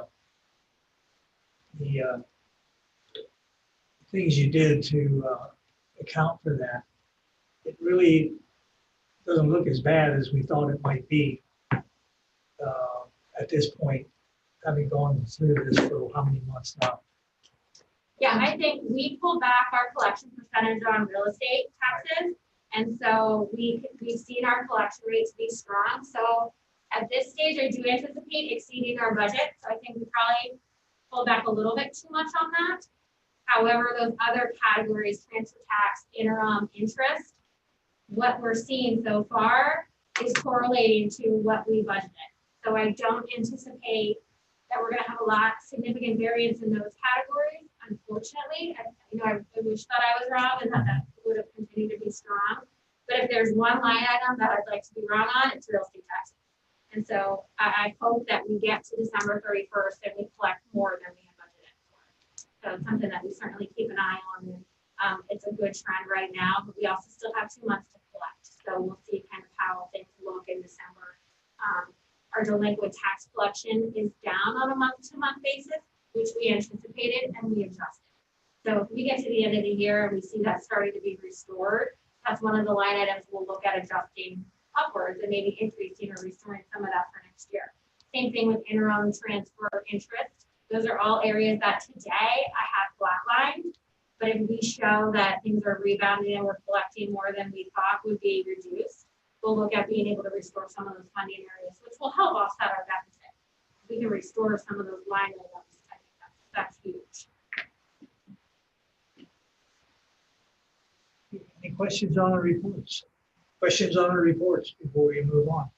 things you did to account for that, it really doesn't look as bad as we thought it might be at this point, having gone through this for how many months now? Yeah, I think we pulled back our collection percentage on real estate taxes. And so we've seen our collection rates be strong. So at this stage, I do anticipate exceeding our budget. So I think we probably pulled back a little bit too much on that. However, those other categories, transfer tax, interim, interest, what we're seeing so far is correlating to what we budgeted. So I don't anticipate that we're going to have a significant variance in those categories. Unfortunately, I wish that I was wrong and that would have continued to be strong. But if there's one line item that I'd like to be wrong on, it's real estate taxes. And so I hope that we get to December 31st and we collect more than we had budgeted for. So it's something that we certainly keep an eye on. And it's a good trend right now, but we also still have 2 months to collect. So we'll see kind of how things look in December. Our delinquent tax collection is down on a month-to-month basis, which we anticipated and we adjusted. So if we get to the end of the year and we see that starting to be restored, that's one of the line items we'll look at adjusting upwards and maybe increasing or restoring some of that for next year. Same thing with interim, transfer, interest. Those are all areas that today I have flatlined, but if we show that things are rebounding and we're collecting more than we thought would be reduced, we'll look at being able to restore some of those funding areas, which will help offset our deficit. If we can restore some of those line items, I think that's huge. Any questions on the reports? Questions on the reports before we move on?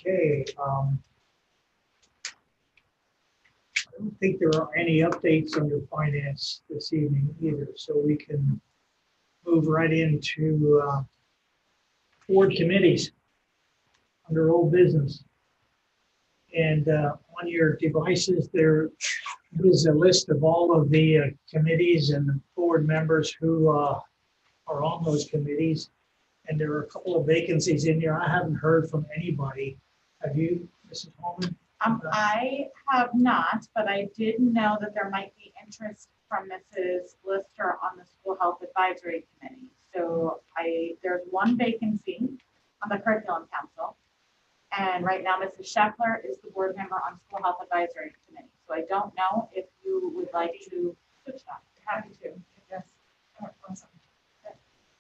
Okay. I don't think there are any updates under finance this evening either, so we can move right into board committees under old business. And on your devices, there is a list of all of the committees and the board members who are on those committees. And there are a couple of vacancies in here. I haven't heard from anybody. Have you, Mrs. Holman? I have not, but I did know that there might be interest from Mrs. Lister on the School Health Advisory Committee. So there's one vacancy on the Curriculum Council. And right now, Mrs. Scheffler is the board member on School Health Advisory Committee. So I don't know if you would like to switch that. Happy to. Yes.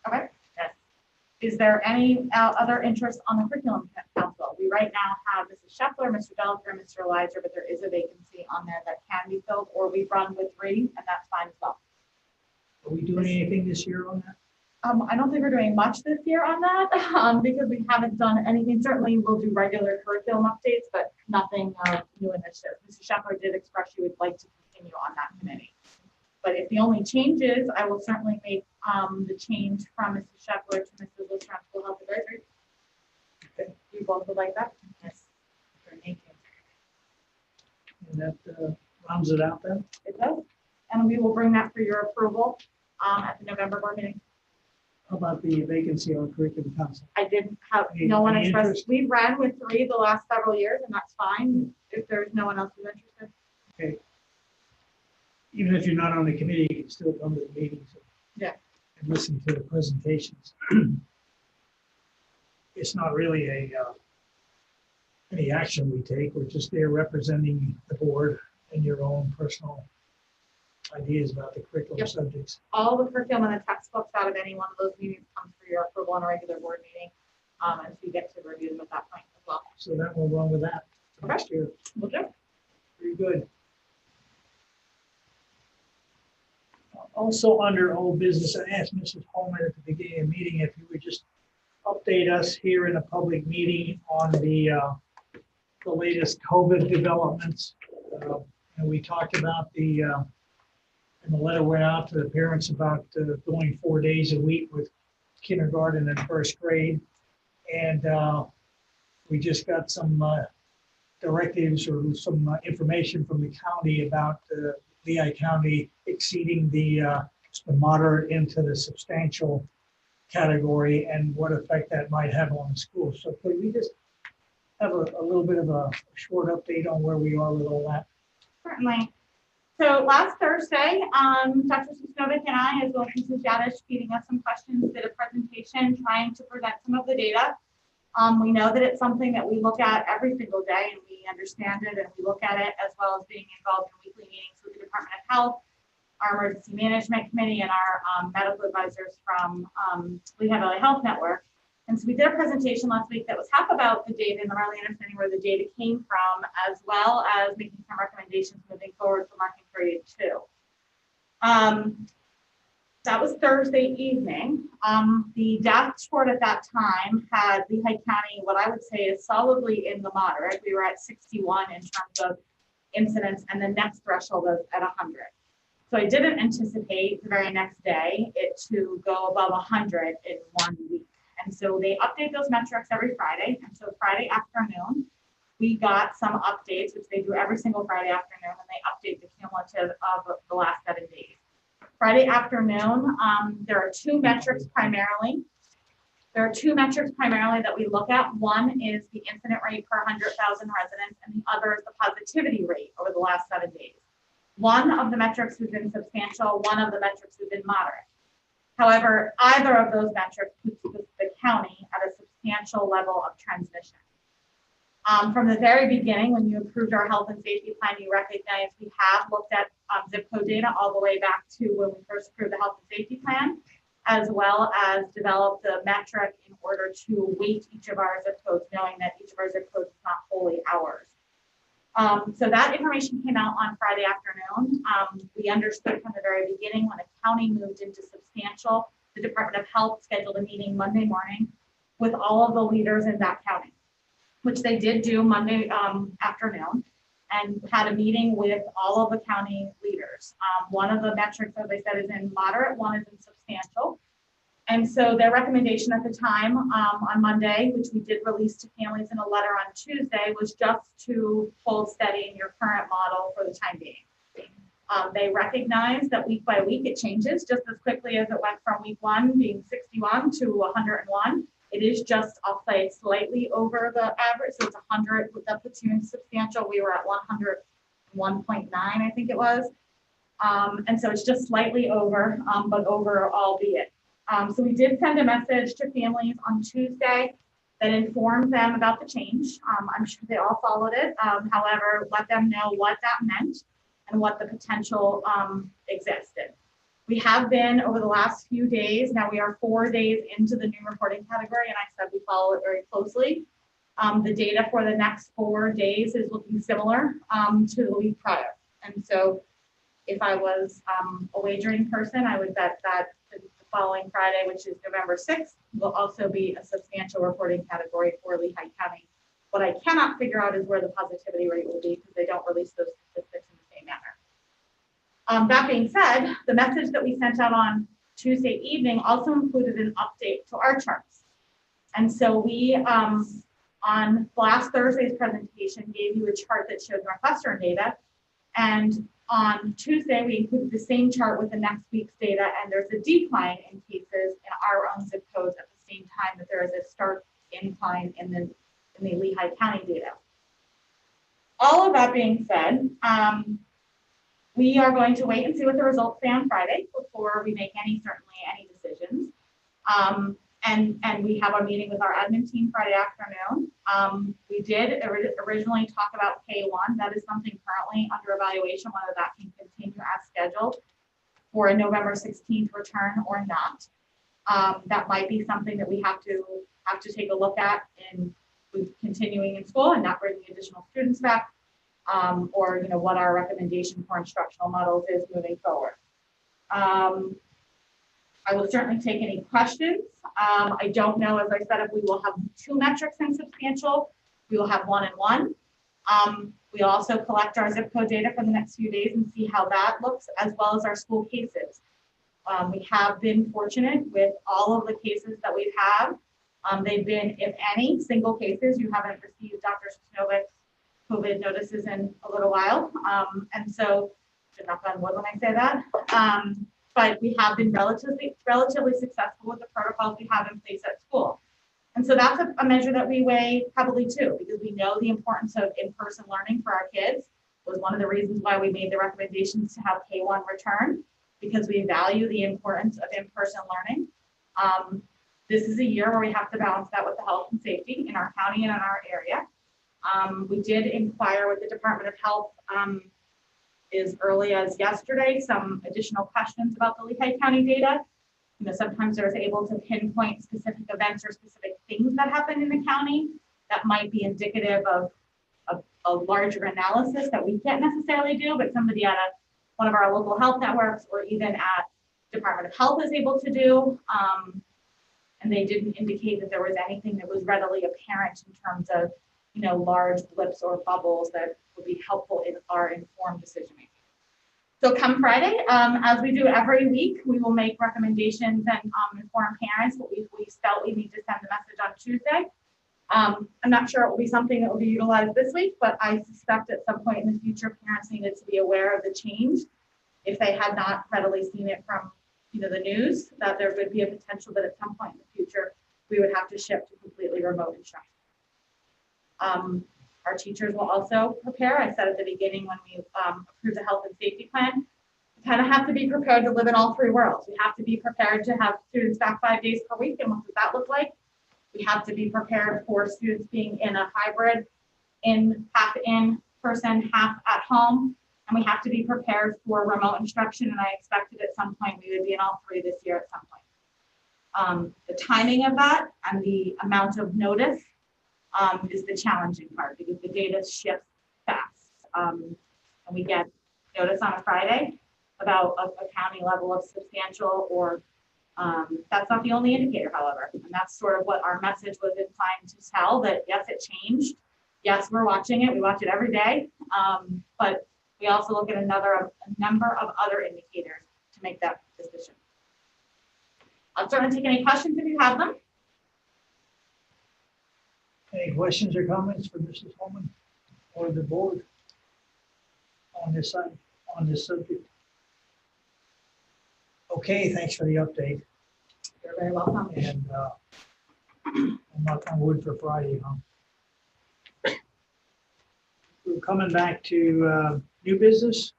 Okay. Yes. Is there any other interest on the Curriculum Council? We right now have Mrs. Scheffler, Mr. Dellinger, and Mr. Elizer, but there is a vacancy on there that can be filled, or we run with 3, and that's fine as well. Are we doing anything this year on that? I don't think we're doing much this year on that because we haven't done anything. Certainly we'll do regular curriculum updates, but nothing new initiatives. Mrs. Scheffler did express she would like to continue on that committee. But if the only change is, I will certainly make the change from Mrs. Scheffler to Mrs. Lister on School Health Advisory. Okay. You both would like that? Yes. Okay, thank you. And that rounds it out then? It does. And we will bring that for your approval at the November board meeting. How about the vacancy on Curriculum Council? I didn't have, no one expressed, we ran with 3 the last several years, and that's fine if there's no one else who's interested. Okay. Even if you're not on the committee, you can still come to the meetings. Yeah. And listen to the presentations. It's not really a any action we take. We're just there representing the board and your own personal ideas about the curriculum Yep. subjects. All the curriculum and the textbooks out of any one of those meetings comes for your approval on a regular board meeting. And so you get to review them at that point as well. So that will run with that for Okay. next year. Okay. Very good. Also, under old business, I asked Mrs. Holman at the beginning of the meeting if you would just update us here in a public meeting on the latest COVID developments. And we talked about and the letter went out to the parents about going 4 days a week with kindergarten and first grade. And we just got some directives or some information from the county about Lehigh County exceeding the moderate into the substantial category and what effect that might have on the school. So could we just have a little bit of a short update on where we are with all that? Certainly. So last Thursday, Dr. Susnovic and I, as well as Mrs. Jadish, feeding us some questions, did a presentation trying to present some of the data. We know that it's something that we look at every single day, and we understand it, and we look at it as well as being involved in weekly meetings with the Department of Health, our Emergency Management Committee, and our medical advisors from Lehigh Valley Health Network. And so we did a presentation last week that was half about the data and really understanding where the data came from, as well as making some recommendations moving forward for marking period 2. That was Thursday evening. The dashboard at that time had Lehigh County, what I would say is solidly in the moderate. We were at 61 in terms of incidents, and the next threshold was at 100. So I didn't anticipate the very next day it to go above 100 in 1 week. And so they update those metrics every Friday. And so Friday afternoon, we got some updates, which they do every single Friday afternoon, and they update the cumulative of the last 7 days. Friday afternoon, there are two metrics primarily. There are two metrics primarily that we look at. One is the incident rate per 100,000 residents, and the other is the positivity rate over the last 7 days. One of the metrics has been substantial, one of the metrics has been moderate. However, either of those metrics puts the county at a substantial level of transmission. From the very beginning, when you approved our health and safety plan, you recognized we have looked at zip code data all the way back to when we first approved the health and safety plan, as well as developed the metric in order to weight each of our zip codes, knowing that each of our zip codes is not wholly ours. So that information came out on Friday afternoon. We understood from the very beginning when the county moved into substantial, the Department of Health scheduled a meeting Monday morning with all of the leaders in that county, which they did do Monday afternoon, and had a meeting with all of the county leaders. One of the metrics, as I said, is in moderate, one is in substantial. And so their recommendation at the time on Monday, which we did release to families in a letter on Tuesday, was just to hold steady in your current model for the time being. They recognize that week by week it changes just as quickly as it went from week 1 being 61 to 101. It is just, I'll say, slightly over the average. So it's 100, that puts you in substantial. We were at 101.9, I think it was. And so it's just slightly over, but over albeit. So we did send a message to families on Tuesday that informed them about the change. I'm sure they all followed it. However, let them know what that meant and what the potential existed. We have been over the last few days, now we are 4 days into the new reporting category, and I said we follow it very closely. The data for the next 4 days is looking similar to the week prior. And so if I was a wagering person, I would bet that the following Friday, which is November 6th, will also be a substantial reporting category for Lehigh County. What I cannot figure out is where the positivity rate will be because they don't release those statistics in the same manner. That being said, the message that we sent out on Tuesday evening also included an update to our charts. And so we, on last Thursday's presentation, gave you a chart that showed Northwestern data. And on Tuesday, we included the same chart with the next week's data, and there's a decline in cases in our own zip codes at the same time that there is a stark incline in the Lehigh County data. All of that being said, we are going to wait and see what the results say on Friday before we make any decisions. And we have our meeting with our admin team Friday afternoon. We did originally talk about K1. That is something currently under evaluation, whether that can continue as scheduled for a November 16th return or not. That might be something that we have to take a look at in continuing in school and not bringing additional students back, or what our recommendation for instructional models is moving forward. I will certainly take any questions. I don't know, as I said, if we will have 2 metrics in substantial. We will have 1 and 1. We also collect our zip code data for the next few days and see how that looks, as well as our school cases. We have been fortunate with all of the cases that we've had. They've been, if any, single cases. You haven't received Dr. Snovic's COVID notices in a little while. And so, should knock on wood when I say that. But we have been relatively successful with the protocols we have in place at school. And so that's a measure that we weigh heavily too, because we know the importance of in-person learning for our kids. It was one of the reasons why we made the recommendations to have K1 return, because we value the importance of in-person learning. This is a year where we have to balance that with the health and safety in our county and in our area. We did inquire with the Department of Health as early as yesterday, some additional questions about the Lehigh County data. Sometimes there's able to pinpoint specific events or specific things that happen in the county that might be indicative of a larger analysis that we can't necessarily do, but somebody at one of our local health networks or even at Department of Health is able to do. And they didn't indicate that there was anything that was readily apparent in terms of large blips or bubbles that would be helpful in our informed decision making. So come Friday, as we do every week, we will make recommendations and inform parents, but we felt we need to send the message on Tuesday. I'm not sure it will be something that will be utilized this week, but I suspect at some point in the future, parents needed to be aware of the change if they had not readily seen it from the news, that there would be a potential that at some point in the future, we would have to shift to completely remote instruction. Our teachers will also prepare. I said at the beginning when we approved the health and safety plan, we kind of have to be prepared to live in all 3 worlds. We have to be prepared to have students back 5 days per week, and what does that look like? We have to be prepared for students being in a hybrid, half in person, half at home, and we have to be prepared for remote instruction, and I expected at some point we would be in all 3 this year at some point. The timing of that and the amount of notice is the challenging part, because the data shifts fast. And we get notice on a Friday about a county level of substantial, or that's not the only indicator, however. And that's sort of what our message was inclined to tell, that yes, it changed. Yes, we're watching it. We watch it every day. But we also look at a number of other indicators to make that decision. I'll certainly take any questions if you have them. Any questions or comments for Mrs. Holman or the board on this subject? Okay, thanks for the update. You're very welcome. And I'm knock on wood for Friday, huh? We're coming back to new business,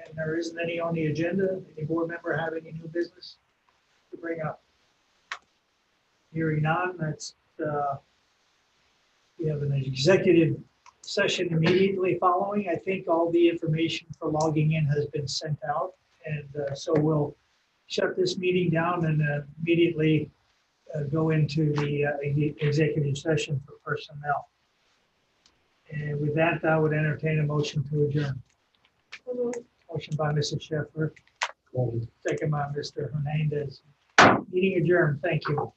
and there isn't any on the agenda. Any board member have any new business to bring up? Hearing none, that's we have an executive session immediately following. I think all the information for logging in has been sent out, and so we'll shut this meeting down and immediately go into the executive session for personnel. And with that, I would entertain a motion to adjourn. Motion by Mrs. Sheffer, second by Mr. Hernandez. Meeting adjourned. Thank you.